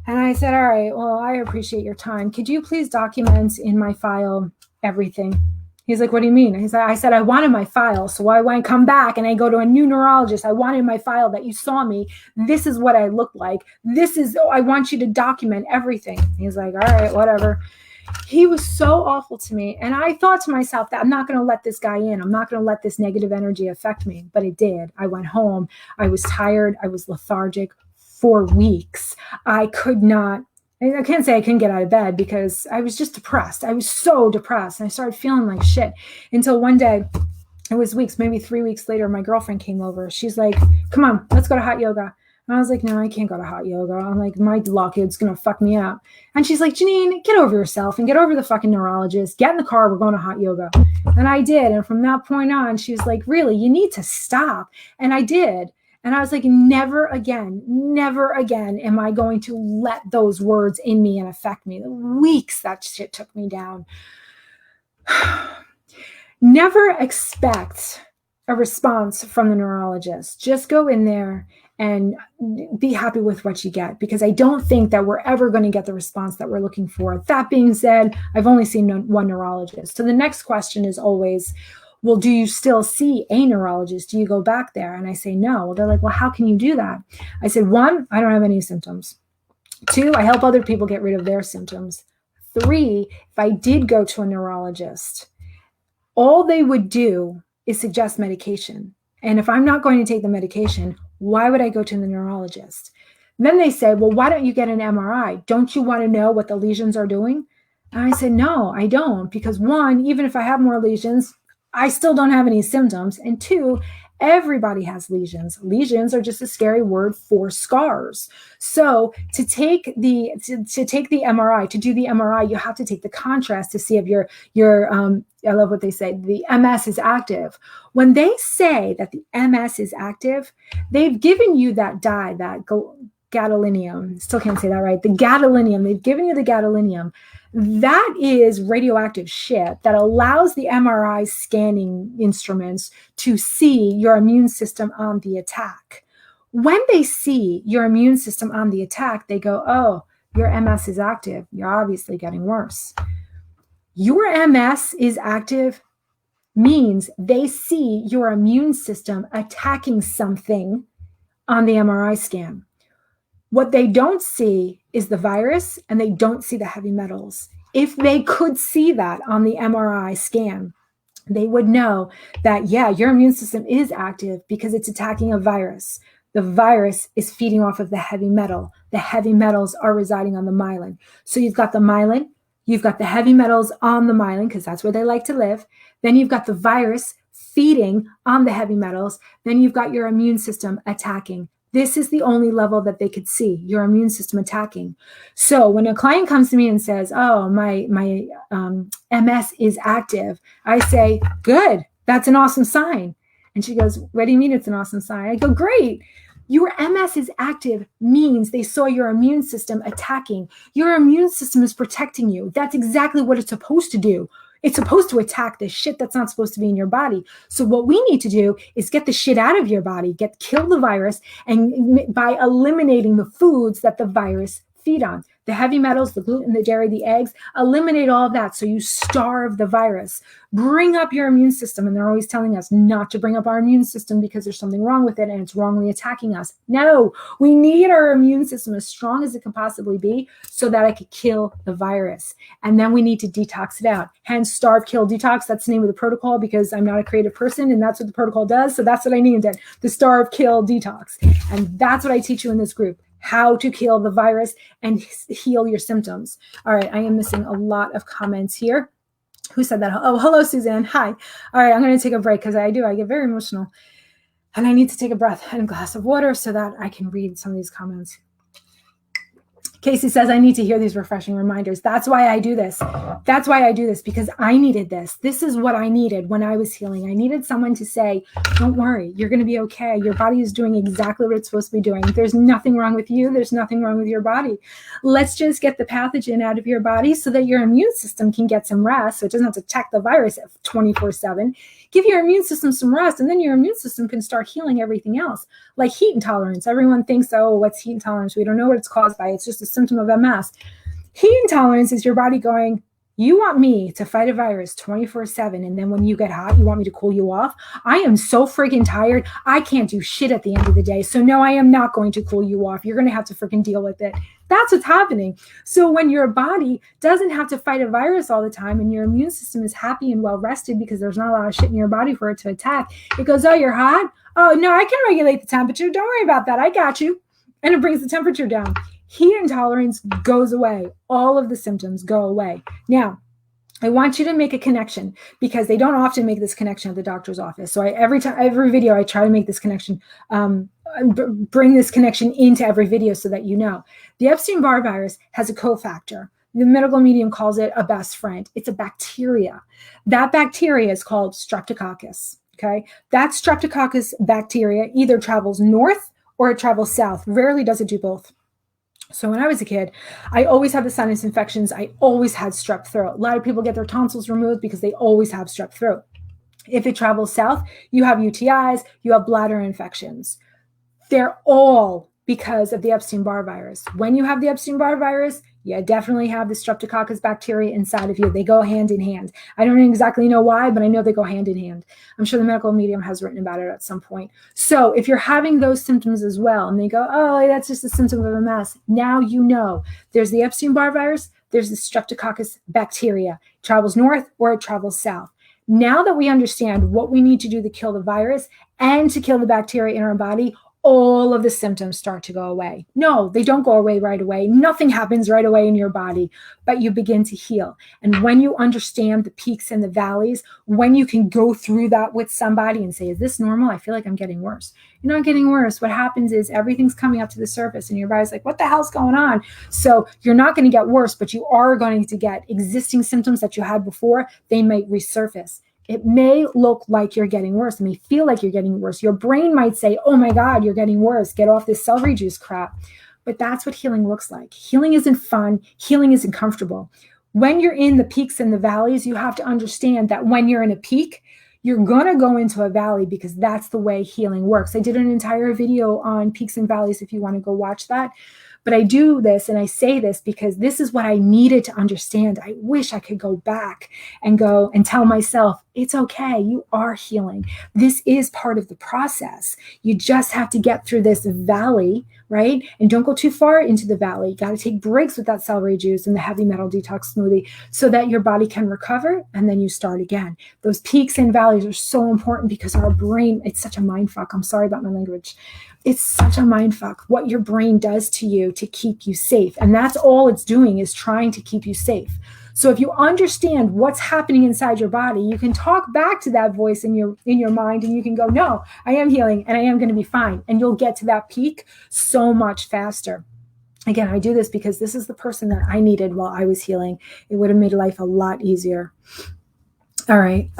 And I said, all right, well, I appreciate your time. Could you please document in my file everything? He's like, what do you mean? I said, I wanted my file. So when I come back and I go to a new neurologist, I wanted my file that you saw me. This is what I look like. I want you to document everything. He's like, all right, whatever. He was so awful to me. And I thought to myself that I'm not going to let this guy in. I'm not going to let this negative energy affect me. But it did. I went home. I was tired. I was lethargic for weeks. I can't say I couldn't get out of bed because I was just depressed. I was so depressed. And I started feeling like shit until one day, it was weeks, maybe 3 weeks later, my girlfriend came over. She's like, come on, let's go to hot yoga. And I was like, no, I can't go to hot yoga. I'm like, my luck, it's going to fuck me up. And she's like, Janine, get over yourself and get over the fucking neurologist. Get in the car. We're going to hot yoga. And I did. And from that point on, she was like, really, you need to stop. And I did. And I was like, never again am I going to let those words in me and affect me. The weeks that shit took me down. Never expect a response from the neurologist. Just go in there and be happy with what you get, because I don't think that we're ever going to get the response that we're looking for. That being said, I've only seen one neurologist. So the next question is always, well, do you still see a neurologist? Do you go back there? And I say, no. Well, they're like, well, how can you do that? I said, 1, I don't have any symptoms. 2, I help other people get rid of their symptoms. 3, if I did go to a neurologist, all they would do is suggest medication. And if I'm not going to take the medication, why would I go to the neurologist? Then they say, well, why don't you get an MRI? Don't you want to know what the lesions are doing? And I said, no, I don't. Because 1, even if I have more lesions, I still don't have any symptoms. And 2, everybody has lesions. Lesions are just a scary word for scars. So to take the MRI, to do the MRI, you have to take the contrast to see if your I love what they say, the MS is active. When they say that the MS is active, they've given you that dye, that gadolinium. Still can't say that right. The gadolinium, they've given you the gadolinium. That is radioactive shit that allows the MRI scanning instruments to see your immune system on the attack. When they see your immune system on the attack, they go, oh, your MS is active. You're obviously getting worse. Your MS is active means they see your immune system attacking something on the MRI scan. What they don't see is the virus, and they don't see the heavy metals. If they could see that on the MRI scan, they would know that, yeah, your immune system is active because it's attacking a virus. The virus is feeding off of the heavy metal. The heavy metals are residing on the myelin. So you've got the myelin, you've got the heavy metals on the myelin, because that's where they like to live. Then you've got the virus feeding on the heavy metals. Then you've got your immune system attacking. This is the only level that they could see, your immune system attacking. So when a client comes to me and says, oh, my MS is active, I say, good, that's an awesome sign. And she goes, what do you mean it's an awesome sign? I go, great. Your MS is active means they saw your immune system attacking. Your immune system is protecting you. That's exactly what it's supposed to do. It's supposed to attack the shit that's not supposed to be in your body. So what we need to do is get the shit out of your body, kill the virus, and by eliminating the foods that the virus feed on, the heavy metals, the gluten, the dairy, the eggs, eliminate all of that so you starve the virus. Bring up your immune system. And they're always telling us not to bring up our immune system because there's something wrong with it and it's wrongly attacking us. No, we need our immune system as strong as it can possibly be so that it could kill the virus. And then we need to detox it out. Hence, starve, kill, detox. That's the name of the protocol because I'm not a creative person and that's what the protocol does. So that's what I named it, the starve, kill, detox. And that's what I teach you in this group. How to kill the virus and heal your symptoms. All right, I am missing a lot of comments here. Who said that? Oh, hello, Suzanne. Hi. All right, I'm going to take a break because I get very emotional. And I need to take a breath and a glass of water so that I can read some of these comments. Casey says, I need to hear these refreshing reminders. That's why I do this. That's why I do this, because I needed this. This is what I needed when I was healing. I needed someone to say, don't worry, you're going to be okay. Your body is doing exactly what it's supposed to be doing. There's nothing wrong with you. There's nothing wrong with your body. Let's just get the pathogen out of your body so that your immune system can get some rest. So it doesn't have to attack the virus 24/7. Give your immune system some rest, and then your immune system can start healing everything else, like heat intolerance. Everyone thinks, oh, what's heat intolerance? We don't know what it's caused by. It's just a symptom of MS. Heat intolerance is your body going, you want me to fight a virus 24/7, and then when you get hot, you want me to cool you off? I am so freaking tired. I can't do shit at the end of the day. So no, I am not going to cool you off. You're going to have to freaking deal with it. That's what's happening. So when your body doesn't have to fight a virus all the time and your immune system is happy and well rested because there's not a lot of shit in your body for it to attack, it goes, oh, you're hot? Oh, no, I can regulate the temperature. Don't worry about that. I got you. And it brings the temperature down. Heat intolerance goes away. All of the symptoms go away. Now, I want you to make a connection because they don't often make this connection at the doctor's office. So every video, I try to make this connection, bring this connection into every video so that you know. The Epstein-Barr virus has a cofactor. The medical medium calls it a best friend. It's a bacteria. That bacteria is called Streptococcus. Okay, that Streptococcus bacteria either travels north or it travels south. Rarely does it do both. So when I was a kid, I always had the sinus infections. I always had strep throat. A lot of people get their tonsils removed because they always have strep throat. If it travels south, you have UTIs, you have bladder infections. They're all because of the Epstein-Barr virus. When you have the Epstein-Barr virus, you definitely have the Streptococcus bacteria inside of you. They go hand in hand. I don't exactly know why, but I know they go hand in hand. I'm sure the medical medium has written about it at some point. So if you're having those symptoms as well, and they go, oh, that's just a symptom of MS, now you know there's the Epstein-Barr virus, there's the Streptococcus bacteria. It travels north or it travels south. Now that we understand what we need to do to kill the virus and to kill the bacteria in our body, all of the symptoms start to go away. No, they don't go away right away. Nothing happens right away in your body, but you begin to heal. And when you understand the peaks and the valleys, when you can go through that with somebody and say, is this normal? I feel like I'm getting worse. You're not getting worse. What happens is everything's coming up to the surface and your body's like, what the hell's going on? So you're not going to get worse, but you are going to get existing symptoms that you had before. They might resurface. It may look like you're getting worse. It may feel like you're getting worse. Your brain might say, oh my God, you're getting worse. Get off this celery juice crap. But that's what healing looks like. Healing isn't fun. Healing isn't comfortable. When you're in the peaks and the valleys, you have to understand that when you're in a peak, you're going to go into a valley because that's the way healing works. I did an entire video on peaks and valleys if you want to go watch that. But I do this and I say this because this is what I needed to understand. I wish I could go back and go and tell myself, it's okay. You are healing. This is part of the process. You just have to get through this valley, right? And don't go too far into the valley. You got to take breaks with that celery juice and the heavy metal detox smoothie so that your body can recover and then you start again. Those peaks and valleys are so important because our brain, it's such a mind fuck. I'm sorry about my language. It's such a mind fuck what your brain does to you to keep you safe. And that's all it's doing is trying to keep you safe. So if you understand what's happening inside your body, you can talk back to that voice in your mind and you can go, no, I am healing and I am going to be fine. And you'll get to that peak so much faster. Again, I do this because this is the person that I needed while I was healing. It would have made life a lot easier. All right.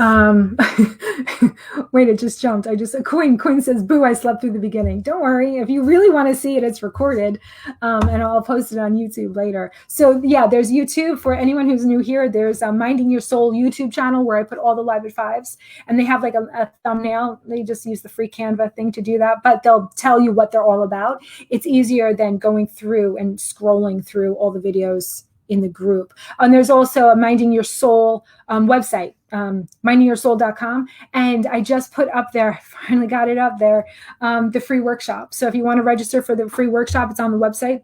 Wait, it just jumped. Quinn says, boo, I slept through the beginning. Don't worry. If you really want to see it, it's recorded. And I'll post it on YouTube later. So yeah, there's YouTube for anyone who's new here. There's a Minding Your Soul YouTube channel where I put all the Live at Fives, and they have like a thumbnail. They just use the free Canva thing to do that, but they'll tell you what they're all about. It's easier than going through and scrolling through all the videos in the group. And there's also a Minding Your Soul website, mindingyoursoul.com. And I just put up there, I finally got it up there, the free workshop. So if you want to register for the free workshop, it's on the website.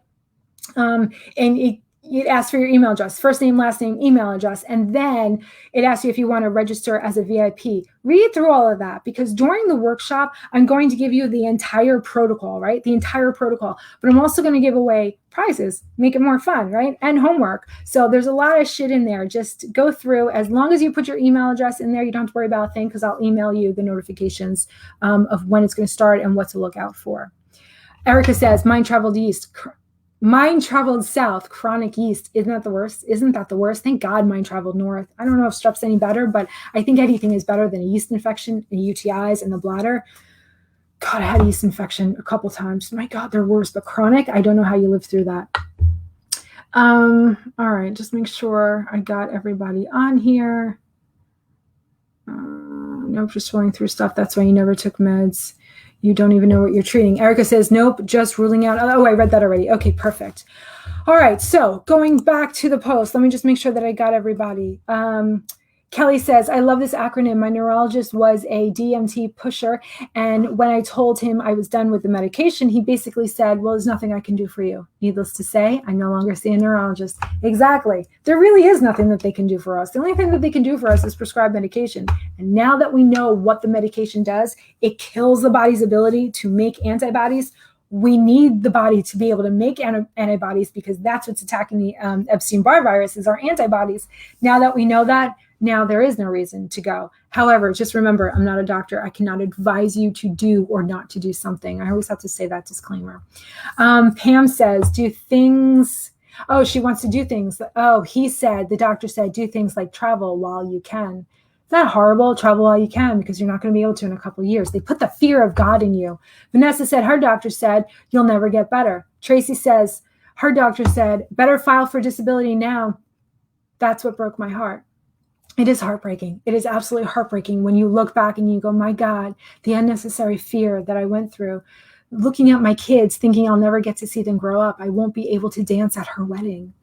And it asks for your email address, first name, last name, email address. And then it asks you if you want to register as a VIP. Read through all of that, because during the workshop, I'm going to give you the entire protocol, right? The entire protocol. But I'm also going to give away prizes, make it more fun, right? And homework. So there's a lot of shit in there. Just go through. As long as you put your email address in there, you don't have to worry about a thing, because I'll email you the notifications of when it's going to start and what to look out for. Erica says, mind traveled south, chronic yeast. Isn't that the worst? Isn't that the worst? Thank God mine traveled north. I don't know if strep's any better, but I think anything is better than a yeast infection and UTIs in the bladder. God, I had a yeast infection a couple times. My God, they're worse. But chronic, I don't know how you live through that. All right, just make sure I got everybody on here. Nope, just rolling through stuff. That's why you never took meds. You don't even know what you're treating. Erica says, nope, just ruling out. Oh, I read that already. Okay, perfect. All right, so going back to the post, let me just make sure that I got everybody. Kelly says, I love this acronym. My neurologist was a DMT pusher. And when I told him I was done with the medication, he basically said, well, there's nothing I can do for you. Needless to say, I no longer see a neurologist. Exactly. There really is nothing that they can do for us. The only thing that they can do for us is prescribe medication. And now that we know what the medication does, it kills the body's ability to make antibodies. We need the body to be able to make antibodies, because that's what's attacking the Epstein-Barr virus is our antibodies. Now that we know that, now there is no reason to go. However, just remember, I'm not a doctor. I cannot advise you to do or not to do something. I always have to say that disclaimer. Pam says, do things. Oh, she wants to do things. Oh, the doctor said, do things like travel while you can. It's not horrible. Travel while you can, because you're not going to be able to in a couple of years. They put the fear of God in you. Vanessa said, her doctor said, you'll never get better. Tracy says, her doctor said, better file for disability now. That's what broke my heart. It is heartbreaking. It is absolutely heartbreaking when you look back and you go, my God, the unnecessary fear that I went through. Looking at my kids, thinking I'll never get to see them grow up. I won't be able to dance at her wedding.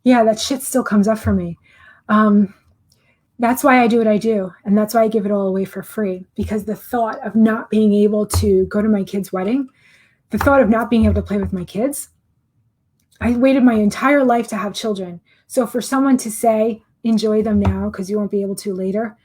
Yeah, that shit still comes up for me. That's why I do what I do. And that's why I give it all away for free. Because the thought of not being able to go to my kid's wedding, the thought of not being able to play with my kids, I waited my entire life to have children. So for someone to say, enjoy them now because you won't be able to later,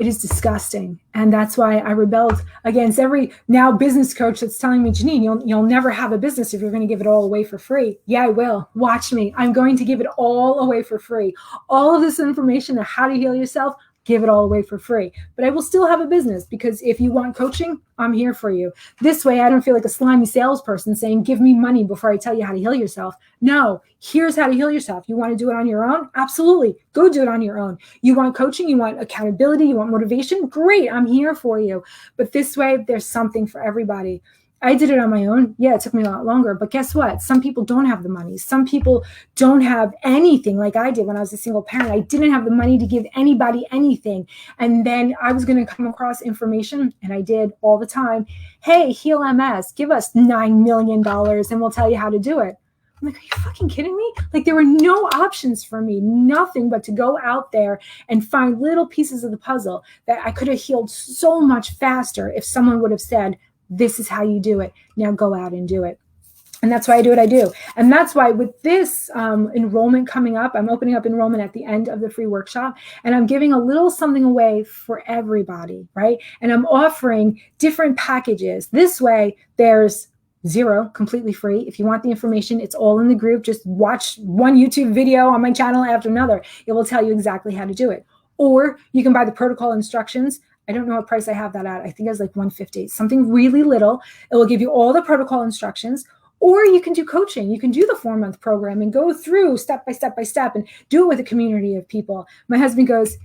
it is disgusting. And that's why I rebelled against every now business coach that's telling me, Janine, you'll never have a business if you're going to give it all away for free. Yeah, I will. Watch me. I'm going to give it all away for free. All of this information on how to heal yourself, give it all away for free. But I will still have a business, because if you want coaching, I'm here for you. This way, I don't feel like a slimy salesperson saying, give me money before I tell you how to heal yourself. No, here's how to heal yourself. You want to do it on your own? Absolutely. Go do it on your own. You want coaching? You want accountability? You want motivation? Great. I'm here for you. But this way, there's something for everybody. I did it on my own. Yeah, it took me a lot longer. But guess what? Some people don't have the money. Some people don't have anything like I did when I was a single parent. I didn't have the money to give anybody anything. And then I was going to come across information, and I did all the time. Hey, Heal MS, give us $9 million and we'll tell you how to do it. I'm like, are you fucking kidding me? Like, there were no options for me, nothing but to go out there and find little pieces of the puzzle that I could have healed so much faster if someone would have said, this is how you do it. Now go out and do it. And that's why I do what I do. And that's why with this enrollment coming up, I'm opening up enrollment at the end of the free workshop, and I'm giving a little something away for everybody, right? And I'm offering different packages. This way, there's zero, completely free. If you want the information, it's all in the group. Just watch one YouTube video on my channel after another. It will tell you exactly how to do it. Or you can buy the protocol instructions. I don't know what price I have that at. I think it's like $150, something really little. It will give you all the protocol instructions. Or you can do coaching. You can do the 4-month program and go through step by step and do it with a community of people. My husband goes,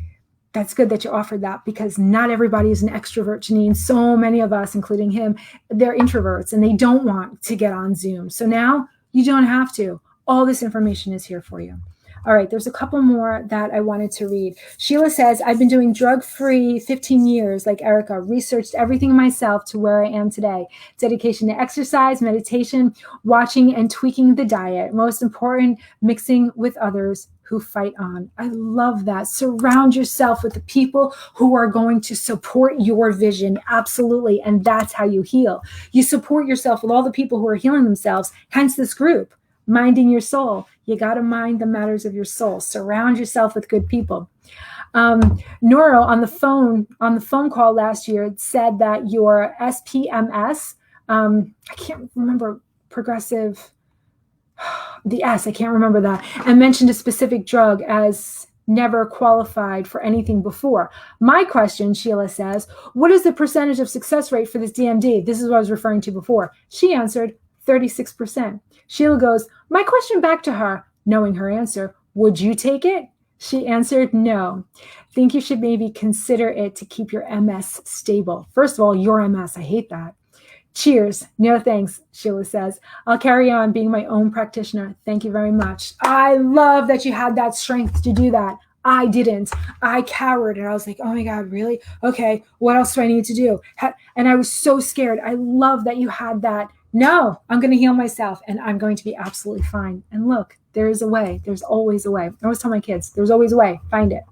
That's good that you offered that, because not everybody is an extrovert, Janine. So many of us, including him, they're introverts and they don't want to get on Zoom. So now you don't have to. All this information is here for you. All right, there's a couple more that I wanted to read. Sheila says, I've been doing drug-free 15 years, like Erica, researched everything myself to where I am today. Dedication to exercise, meditation, watching and tweaking the diet. Most important, mixing with others who fight on. I love that. Surround yourself with the people who are going to support your vision. Absolutely. And that's how you heal. You support yourself with all the people who are healing themselves, hence this group. Minding your soul. You got to mind the matters of your soul. Surround yourself with good people. Neuro on the phone call last year said that your SPMS, I can't remember progressive, the S, I can't remember that, and mentioned a specific drug as never qualified for anything before. My question, Sheila says, what is the percentage of success rate for this DMD? This is what I was referring to before. She answered 36%. Sheila goes, my question back to her, knowing her answer, would you take it? She answered, no. Think you should maybe consider it to keep your MS stable. First of all, your MS, I hate that. Cheers. No thanks, Sheila says. I'll carry on being my own practitioner. Thank you very much. I love that you had that strength to do that. I didn't. I cowered and I was like, oh my God, really? Okay, what else do I need to do? And I was so scared. I love that you had that. No, I'm going to heal myself and I'm going to be absolutely fine. And look, there is a way. There's always a way. I always tell my kids, there's always a way. Find it.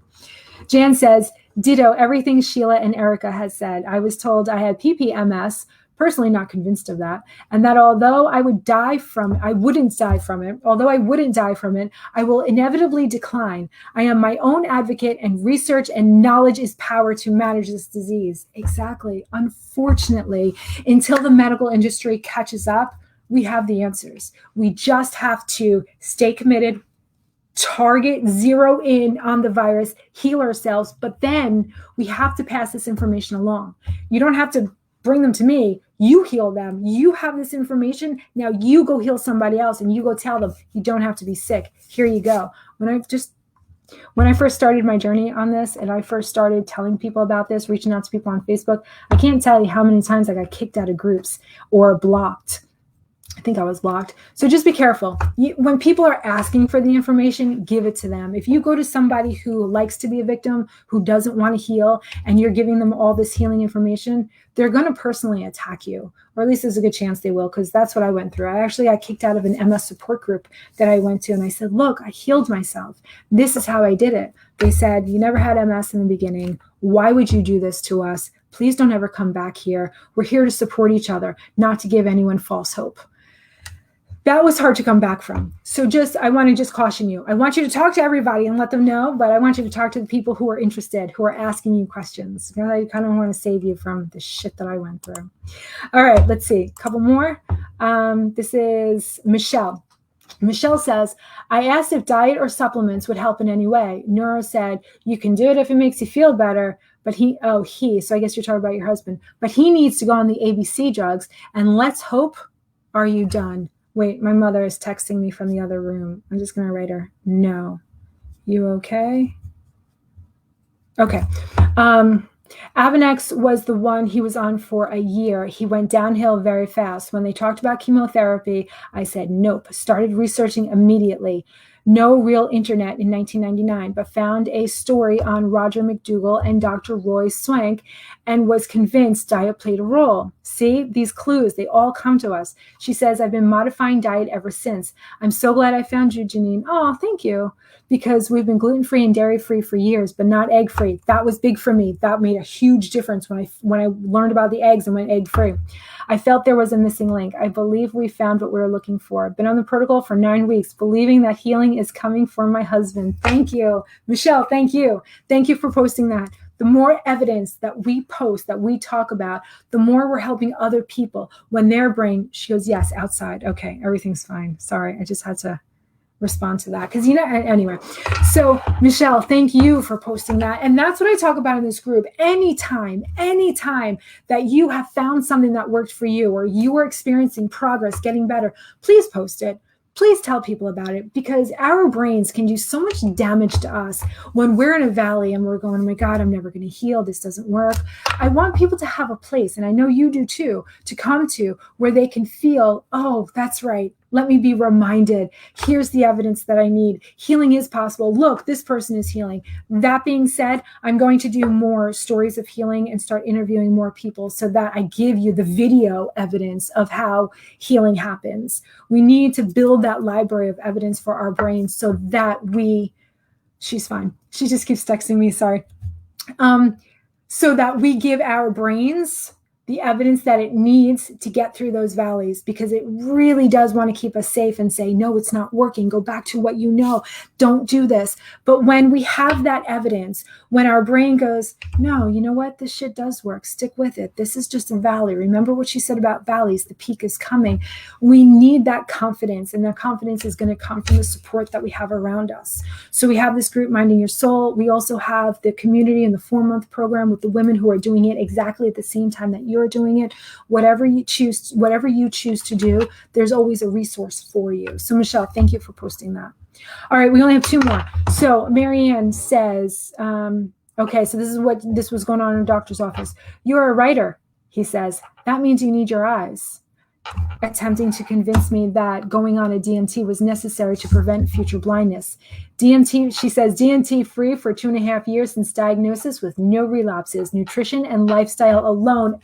Jan says, ditto everything Sheila and Erica has said. I was told I had PPMS, personally not convinced of that, and that although I wouldn't die from it, I will inevitably decline. I am my own advocate, and research and knowledge is power to manage this disease. Exactly. Unfortunately, until the medical industry catches up, we have the answers. We just have to stay committed, target, zero in on the virus, heal ourselves, but then we have to pass this information along. You don't have to bring them to me. You heal them. You have this information. Now you go heal somebody else and you go tell them you don't have to be sick. Here you go. When I first started my journey on this and I first started telling people about this, reaching out to people on Facebook, I can't tell you how many times I got kicked out of groups or blocked. I think I was blocked. So just be careful. When people are asking for the information, give it to them. If you go to somebody who likes to be a victim, who doesn't want to heal, and you're giving them all this healing information, they're going to personally attack you, or at least there's a good chance they will, because that's what I went through. I actually got kicked out of an MS support group that I went to, and I said, look, I healed myself. This is how I did it. They said, you never had MS in the beginning. Why would you do this to us? Please don't ever come back here. We're here to support each other, not to give anyone false hope. That was hard to come back from. So I want to caution you. I want you to talk to everybody and let them know, but I want you to talk to the people who are interested, who are asking you questions. I kind of want to save you from the shit that I went through. All right, let's see. A couple more. This is Michelle. Michelle says, I asked if diet or supplements would help in any way. Neuro said, you can do it if it makes you feel better. But so I guess you're talking about your husband, but he needs to go on the ABC drugs, and let's hope, are you done? Wait, my mother is texting me from the other room. I'm just going to write her. No. You okay? Okay. Avonex was the one he was on for a year. He went downhill very fast. When they talked about chemotherapy, I said, nope. Started researching immediately. No real internet in 1999, but found a story on Roger McDougall and Dr. Roy Swank and was convinced diet played a role. See, these clues, they all come to us. She says, I've been modifying diet ever since. I'm so glad I found you, Janine. Oh, thank you. Because we've been gluten-free and dairy-free for years, but not egg-free. That was big for me. That made a huge difference when I learned about the eggs and went egg-free. I felt there was a missing link. I believe we found what we were looking for. Been on the protocol for 9 weeks, believing that healing is coming for my husband. Thank you. Michelle, thank you. Thank you for posting that. The more evidence that we post, that we talk about, the more we're helping other people. When their brain, she goes, yes, outside. Okay, everything's fine. Sorry, I just had to respond to that because anyway. So Michelle, thank you for posting that. And that's what I talk about in this group. Anytime that you have found something that worked for you or you are experiencing progress, getting better, please post it. please tell people about it, because our brains can do so much damage to us when we're in a valley and we're going, oh my God, I'm never going to heal. This doesn't work. I want people to have a place, and I know you do too, to come to where they can feel, oh, that's right. Let me be reminded. Here's the evidence that I need. Healing is possible. Look, this person is healing. That being said, I'm going to do more stories of healing and start interviewing more people so that I give you the video evidence of how healing happens. We need to build that library of evidence for our brains so that she's fine. She just keeps texting me, sorry. So that we give our brains the evidence that it needs to get through those valleys, because it really does want to keep us safe and say, no, it's not working. Go back to what you know. Don't do this. But when we have that evidence, when our brain goes, no, you know what? This shit does work. Stick with it. This is just a valley. Remember what she said about valleys. The peak is coming. We need that confidence, and that confidence is going to come from the support that we have around us. So we have this group, Minding Your Soul. We also have the community in the 4-month program with the women who are doing it exactly at the same time that you're doing it. Whatever you choose to do, there's always a resource for you. So Michelle, thank you for posting that. All right, we only have 2 more. So Marianne says, okay, so this was going on in a doctor's office. You're a writer, he says. That means you need your eyes. Attempting to convince me that going on a DMT was necessary to prevent future blindness. DMT, she says, DMT free for 2.5 years since diagnosis with no relapses. Nutrition and lifestyle alone.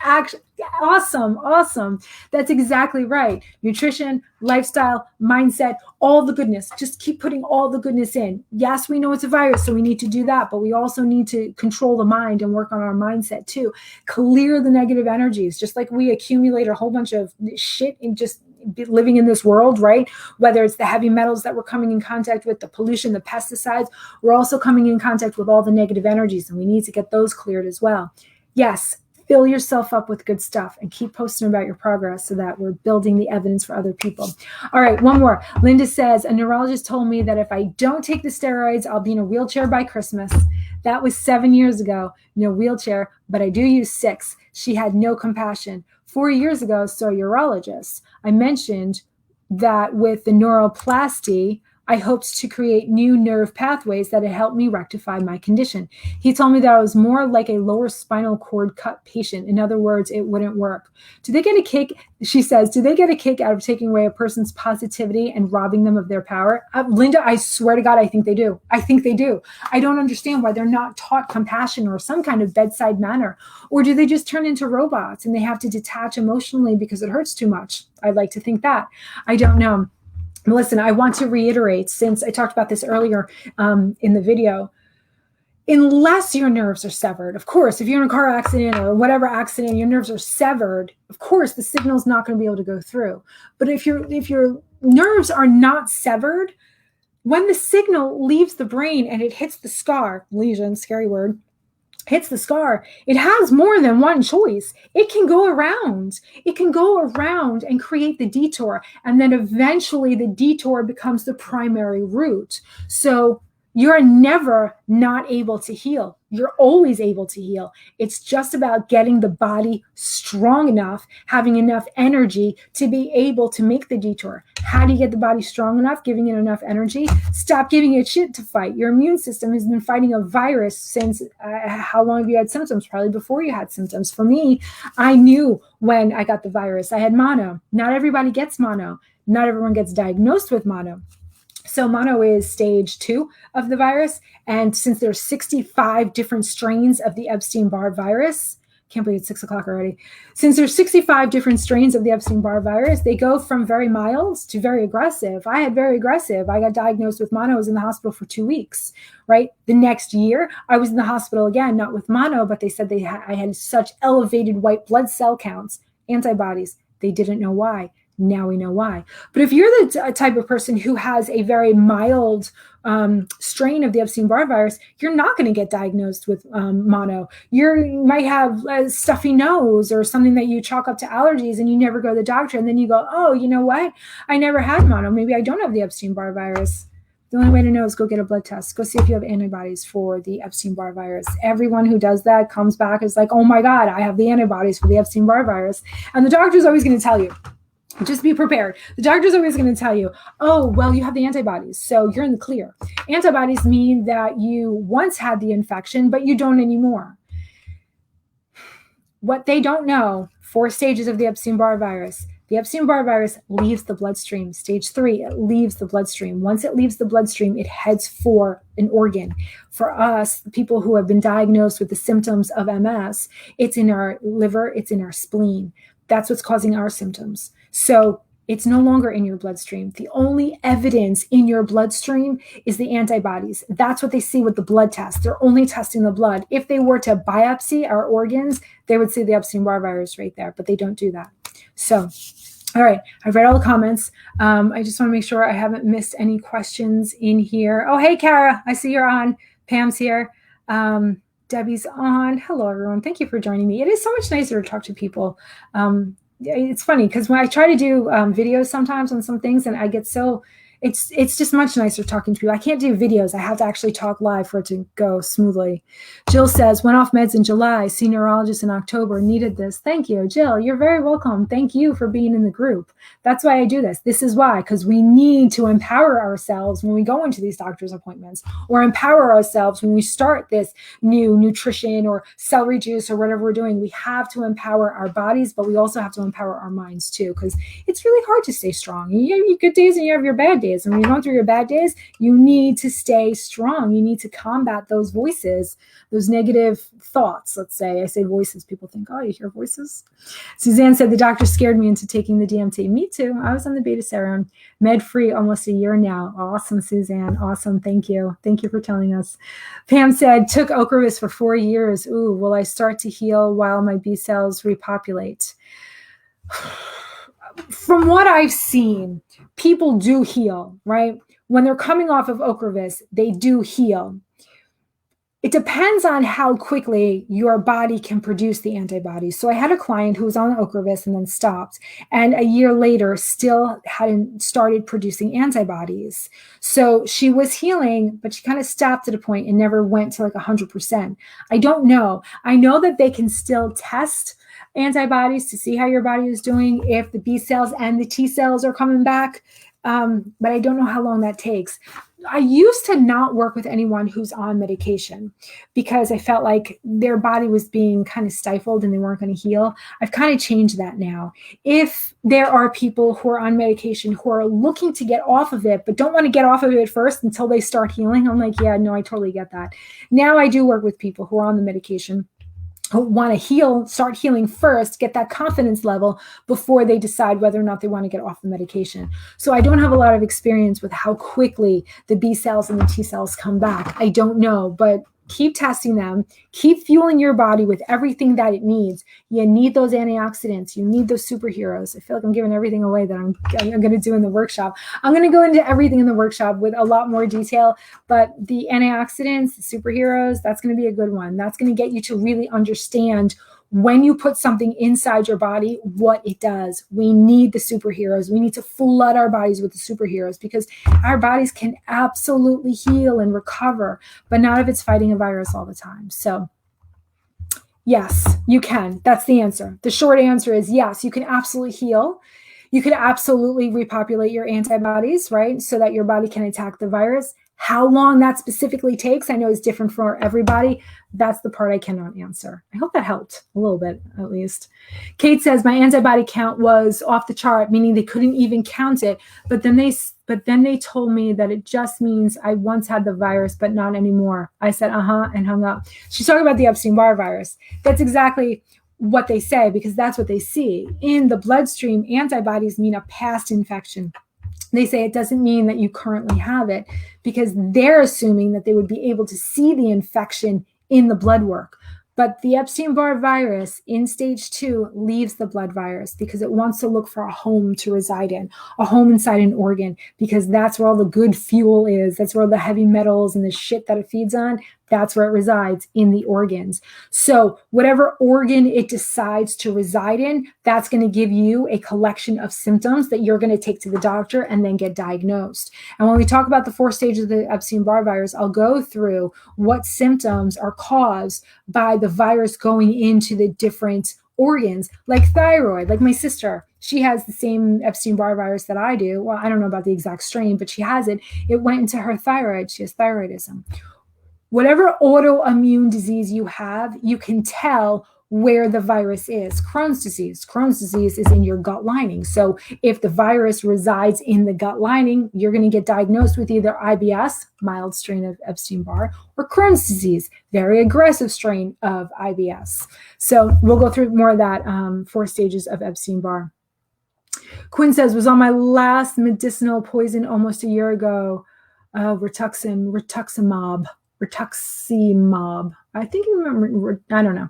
Awesome. That's exactly right. Nutrition, lifestyle, mindset, all the goodness. Just keep putting all the goodness in. Yes, we know it's a virus, so we need to do that, but we also need to control the mind and work on our mindset too. Clear the negative energies, just like we accumulate a whole bunch of shit in just living in this world, right? Whether it's the heavy metals that we're coming in contact with, the pollution, the pesticides, we're also coming in contact with all the negative energies, and we need to get those cleared as well. Yes, fill yourself up with good stuff and keep posting about your progress so that we're building the evidence for other people. All right, one more. Linda says, a neurologist told me that if I don't take the steroids, I'll be in a wheelchair by Christmas. That was 7 years ago, no wheelchair, but I do use 6. She had no compassion. 4 years ago, so a urologist, I mentioned that with the neuroplasty, I hoped to create new nerve pathways that had helped me rectify my condition. He told me that I was more like a lower spinal cord cut patient. In other words, it wouldn't work. Do they get a kick? She says, do they get a kick out of taking away a person's positivity and robbing them of their power? Linda, I swear to God, I think they do. I don't understand why they're not taught compassion or some kind of bedside manner. Or do they just turn into robots and they have to detach emotionally because it hurts too much? I'd like to think that. I don't know. Listen, I want to reiterate, since I talked about this earlier in the video, unless your nerves are severed, of course, if you're in a car accident or whatever accident, your nerves are severed, of course, the signal's not going to be able to go through. But if your nerves are not severed, when the signal leaves the brain and it hits the scar, lesion, scary word, hits the scar, it has more than one choice. It can go around. It can go around and create the detour. And then eventually the detour becomes the primary route. So you're never not able to heal. You're always able to heal. It's just about getting the body strong enough, having enough energy to be able to make the detour. How do you get the body strong enough? Giving it enough energy. Stop giving it shit to fight. Your immune system has been fighting a virus since, how long have you had symptoms? Probably before you had symptoms. For me, I knew when I got the virus. I had mono. Not everybody gets mono. Not everyone gets diagnosed with mono. So mono is stage 2 of the virus. And since there's 65 different strains of the Epstein-Barr virus, can't believe it's 6 o'clock already. Since there's 65 different strains of the Epstein-Barr virus, they go from very mild to very aggressive. I had very aggressive. I got diagnosed with mono. I was in the hospital for 2 weeks, right? The next year, I was in the hospital again, not with mono, but they said I had such elevated white blood cell counts, antibodies. They didn't know why. Now we know why. But if you're the type of person who has a very mild strain of the Epstein-Barr virus, you're not going to get diagnosed with mono. You might have a stuffy nose or something that you chalk up to allergies, and you never go to the doctor. And then you go, oh, you know what? I never had mono. Maybe I don't have the Epstein-Barr virus. The only way to know is go get a blood test. Go see if you have antibodies for the Epstein-Barr virus. Everyone who does that comes back is like, oh my God, I have the antibodies for the Epstein-Barr virus. And the doctor's always going to tell you. Just be prepared. The doctor's always going to tell you, oh, well, you have the antibodies, so you're in the clear. Antibodies mean that you once had the infection, but you don't anymore. What they don't know, 4 stages of the Epstein-Barr virus. The Epstein-Barr virus leaves the bloodstream. Stage 3, it leaves the bloodstream. Once it leaves the bloodstream, it heads for an organ. For us, people who have been diagnosed with the symptoms of MS, it's in our liver, it's in our spleen. That's what's causing our symptoms. So it's no longer in your bloodstream. The only evidence in your bloodstream is the antibodies. That's what they see with the blood test. They're only testing the blood. If they were to biopsy our organs, they would see the Epstein-Barr virus right there, but they don't do that. So, all right, I've read all the comments. I just want to make sure I haven't missed any questions in here. Oh, hey, Kara, I see you're on. Pam's here. Debbie's on. Hello, everyone. Thank you for joining me. It is so much nicer to talk to people. It's funny because when I try to do videos sometimes on some things, and I get so, it's just much nicer talking to people. I can't do videos. I have to actually talk live for it to go smoothly. Jill says, went off meds in July, see neurologist in October, needed this. Thank you, Jill. You're very welcome. Thank you for being in the group. That's why I do this. This is why, because we need to empower ourselves when we go into these doctor's appointments, or empower ourselves when we start this new nutrition or celery juice or whatever we're doing. We have to empower our bodies, but we also have to empower our minds too, because it's really hard to stay strong. You have your good days and you have your bad days. And when you're going through your bad days, you need to stay strong. You need to combat those voices, those negative thoughts. Let's say I say voices. People think, oh, you hear voices. Suzanne said the doctor scared me into taking the DMT. Me too. I was on the beta-serum, med-free almost a year now. Awesome, Suzanne. Awesome. Thank you. Thank you for telling us. Pam said, took Ocrevus for 4 years. Ooh, will I start to heal while my B cells repopulate? From what I've seen, people do heal, right? When they're coming off of Ocrevus, they do heal. It depends on how quickly your body can produce the antibodies. So I had a client who was on Ocrevus and then stopped, and a year later still hadn't started producing antibodies. So she was healing, but she kind of stopped at a point and never went to like 100%. I don't know. I know that they can still test antibodies to see how your body is doing, if the B cells and the T cells are coming back. But I don't know how long that takes. I used to not work with anyone who's on medication because I felt like their body was being kind of stifled and they weren't going to heal. I've kind of changed that now. If there are people who are on medication who are looking to get off of it, but don't want to get off of it first until they start healing, I'm like, yeah, no, I totally get that. Now I do work with people who are on the medication, who want to heal, start healing first, get that confidence level before they decide whether or not they want to get off the medication. So I don't have a lot of experience with how quickly the B cells and the T cells come back. I don't know, but keep testing them, keep fueling your body with everything that it needs. You need those antioxidants. You need those superheroes. I feel like I'm giving everything away that I'm going to do in the workshop. I'm going to go into everything in the workshop with a lot more detail, but the antioxidants, the superheroes, that's going to be a good one. That's going to get you to really understand when you put something inside your body, what it does. We need the superheroes. We need to flood our bodies with the superheroes because our bodies can absolutely heal and recover, but not if it's fighting a virus all the time. So yes, you can. That's the answer. The short answer is yes, you can absolutely heal. You can absolutely repopulate your antibodies, right? So that your body can attack the virus. How long that specifically takes, I know is different for everybody. That's the part I cannot answer. I hope that helped a little bit, at least. Kate says, my antibody count was off the chart, meaning they couldn't even count it. But then they told me that it just means I once had the virus, but not anymore. I said, and hung up. She's talking about the Epstein-Barr virus. That's exactly what they say, because that's what they see. In the bloodstream, antibodies mean a past infection. They say it doesn't mean that you currently have it because they're assuming that they would be able to see the infection in the blood work. But the Epstein-Barr virus in stage 2 leaves the blood virus because it wants to look for a home to reside in, a home inside an organ, because that's where all the good fuel is. That's where all the heavy metals and the shit that it feeds on, that's where it resides, in the organs. So whatever organ it decides to reside in, that's going to give you a collection of symptoms that you're going to take to the doctor and then get diagnosed. And when we talk about the 4 stages of the Epstein-Barr virus, I'll go through what symptoms are caused by the virus going into the different organs, like thyroid. Like my sister She has the same Epstein-Barr virus that I do. Well, I don't know about the exact strain, but she has it. It went into her thyroid. She has thyroidism. Whatever autoimmune disease you have, you can tell where the virus is. Crohn's disease is in your gut lining. So if the virus resides in the gut lining, you're going to get diagnosed with either IBS, mild strain of Epstein-Barr, or Crohn's disease, very aggressive strain of IBS. So we'll go through more of that 4 stages of Epstein-Barr. Quinn says, was on my last medicinal poison almost a year ago, rituximab. I think you remember, I don't know.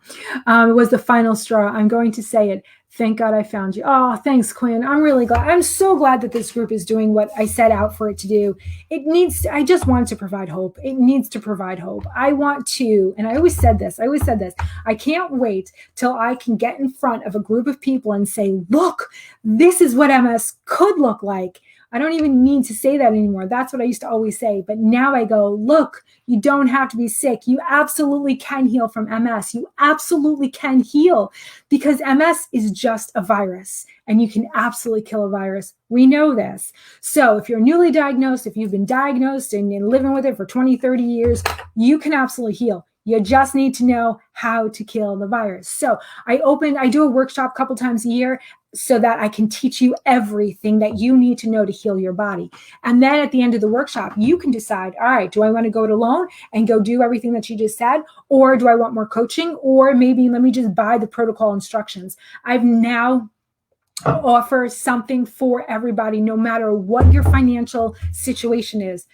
It was the final straw. I'm going to say it. Thank God I found you. Oh, thanks, Quinn. I'm really glad. I'm so glad that this group is doing what I set out for it to do. I just want to provide hope. It needs to provide hope. I want to, and I always said this, I can't wait till I can get in front of a group of people and say, look, this is what MS could look like. I don't even need to say that anymore. That's what I used to always say. But now I go, look, you don't have to be sick. You absolutely can heal from MS. You absolutely can heal because MS is just a virus and you can absolutely kill a virus. We know this. So if you're newly diagnosed, if you've been diagnosed and you're living with it for 20, 30 years, you can absolutely heal. You just need to know how to kill the virus. So I do a workshop a couple times a year so that I can teach you everything that you need to know to heal your body. And then at the end of the workshop, you can decide, all right, do I want to go it alone and go do everything that you just said? Or do I want more coaching? Or maybe let me just buy the protocol instructions. I've now offer something for everybody, no matter what your financial situation is.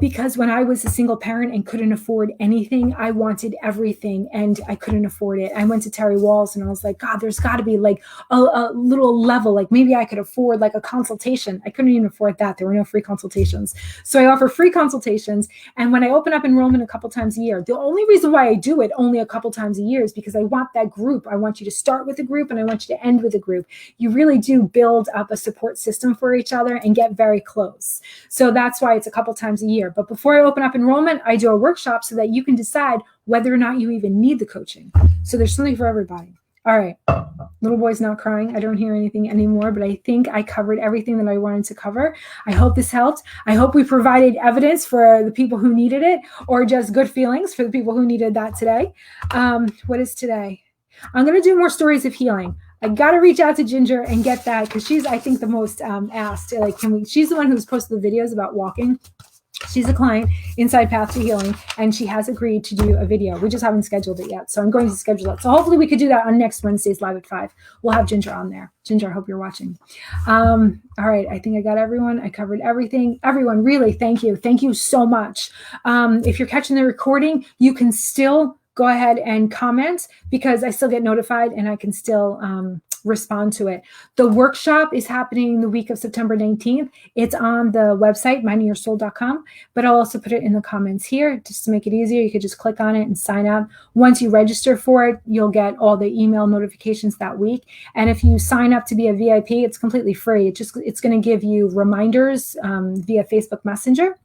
Because when I was a single parent and couldn't afford anything, I wanted everything and I couldn't afford it. I went to Terry Walls and I was like, God, there's got to be like a little level, like maybe I could afford like a consultation. I couldn't even afford that. There were no free consultations. So I offer free consultations. And when I open up enrollment a couple times a year, the only reason why I do it only a couple times a year is because I want that group. I want you to start with a group and I want you to end with a group. You really do build up a support system for each other and get very close. So that's why it's a couple times a year. But before I open up enrollment, I do a workshop so that you can decide whether or not you even need the coaching. So there's something for everybody. All right. Little boy's not crying. I don't hear anything anymore, but I think I covered everything that I wanted to cover. I hope this helped. I hope we provided evidence for the people who needed it, or just good feelings for the people who needed that today. What is today? I'm going to do more stories of healing. I got to reach out to Ginger and get that because she's, I think, the most asked. Like, she's the one who's posted the videos about walking. She's a client inside Path to Healing, and she has agreed to do a video. We just haven't scheduled it yet, so I'm going to schedule it. So hopefully we could do that on next Wednesday's live at 5. We'll have Ginger on there. Ginger, I hope you're watching. All right, I think I got everyone. I covered everything. Everyone, really, thank you. Thank you so much. If you're catching the recording, you can still go ahead and comment because I still get notified and I can still respond to it. The workshop is happening the week of September 19th. It's on the website, mindingyoursoul.com, but I'll also put it in the comments here just to make it easier. You could just click on it and sign up. Once you register for it, you'll get all the email notifications that week. And if you sign up to be a VIP, it's completely free. It's going to give you reminders via Facebook Messenger.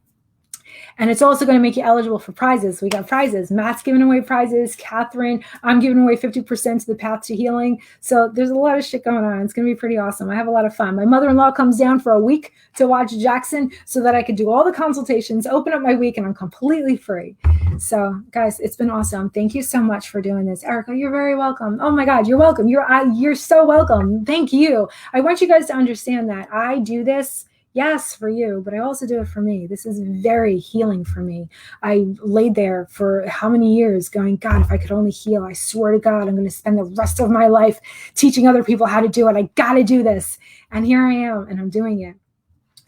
And it's also going to make you eligible for prizes. We got prizes. Matt's giving away prizes. Catherine, I'm giving away 50% to the Path to Healing. So there's a lot of shit going on. It's going to be pretty awesome. I have a lot of fun. My mother-in-law comes down for a week to watch Jackson so that I could do all the consultations, open up my week, and I'm completely free. So guys, it's been awesome. Thank you so much for doing this. Erica, you're very welcome. Oh my God, you're welcome. You're so welcome. Thank you. I want you guys to understand that I do this, yes, for you, but I also do it for me. This is very healing for me. I laid there for how many years going, God, if I could only heal, I swear to God, I'm going to spend the rest of my life teaching other people how to do it. I got to do this. And here I am, and I'm doing it.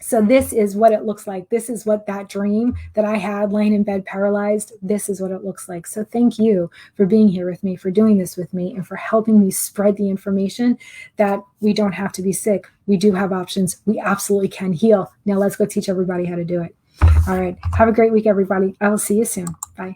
So this is what it looks like. This is what that dream that I had laying in bed paralyzed, this is what it looks like. So thank you for being here with me, for doing this with me, and for helping me spread the information that we don't have to be sick. We do have options. We absolutely can heal. Now let's go teach everybody how to do it. All right. Have a great week, everybody. I will see you soon. Bye.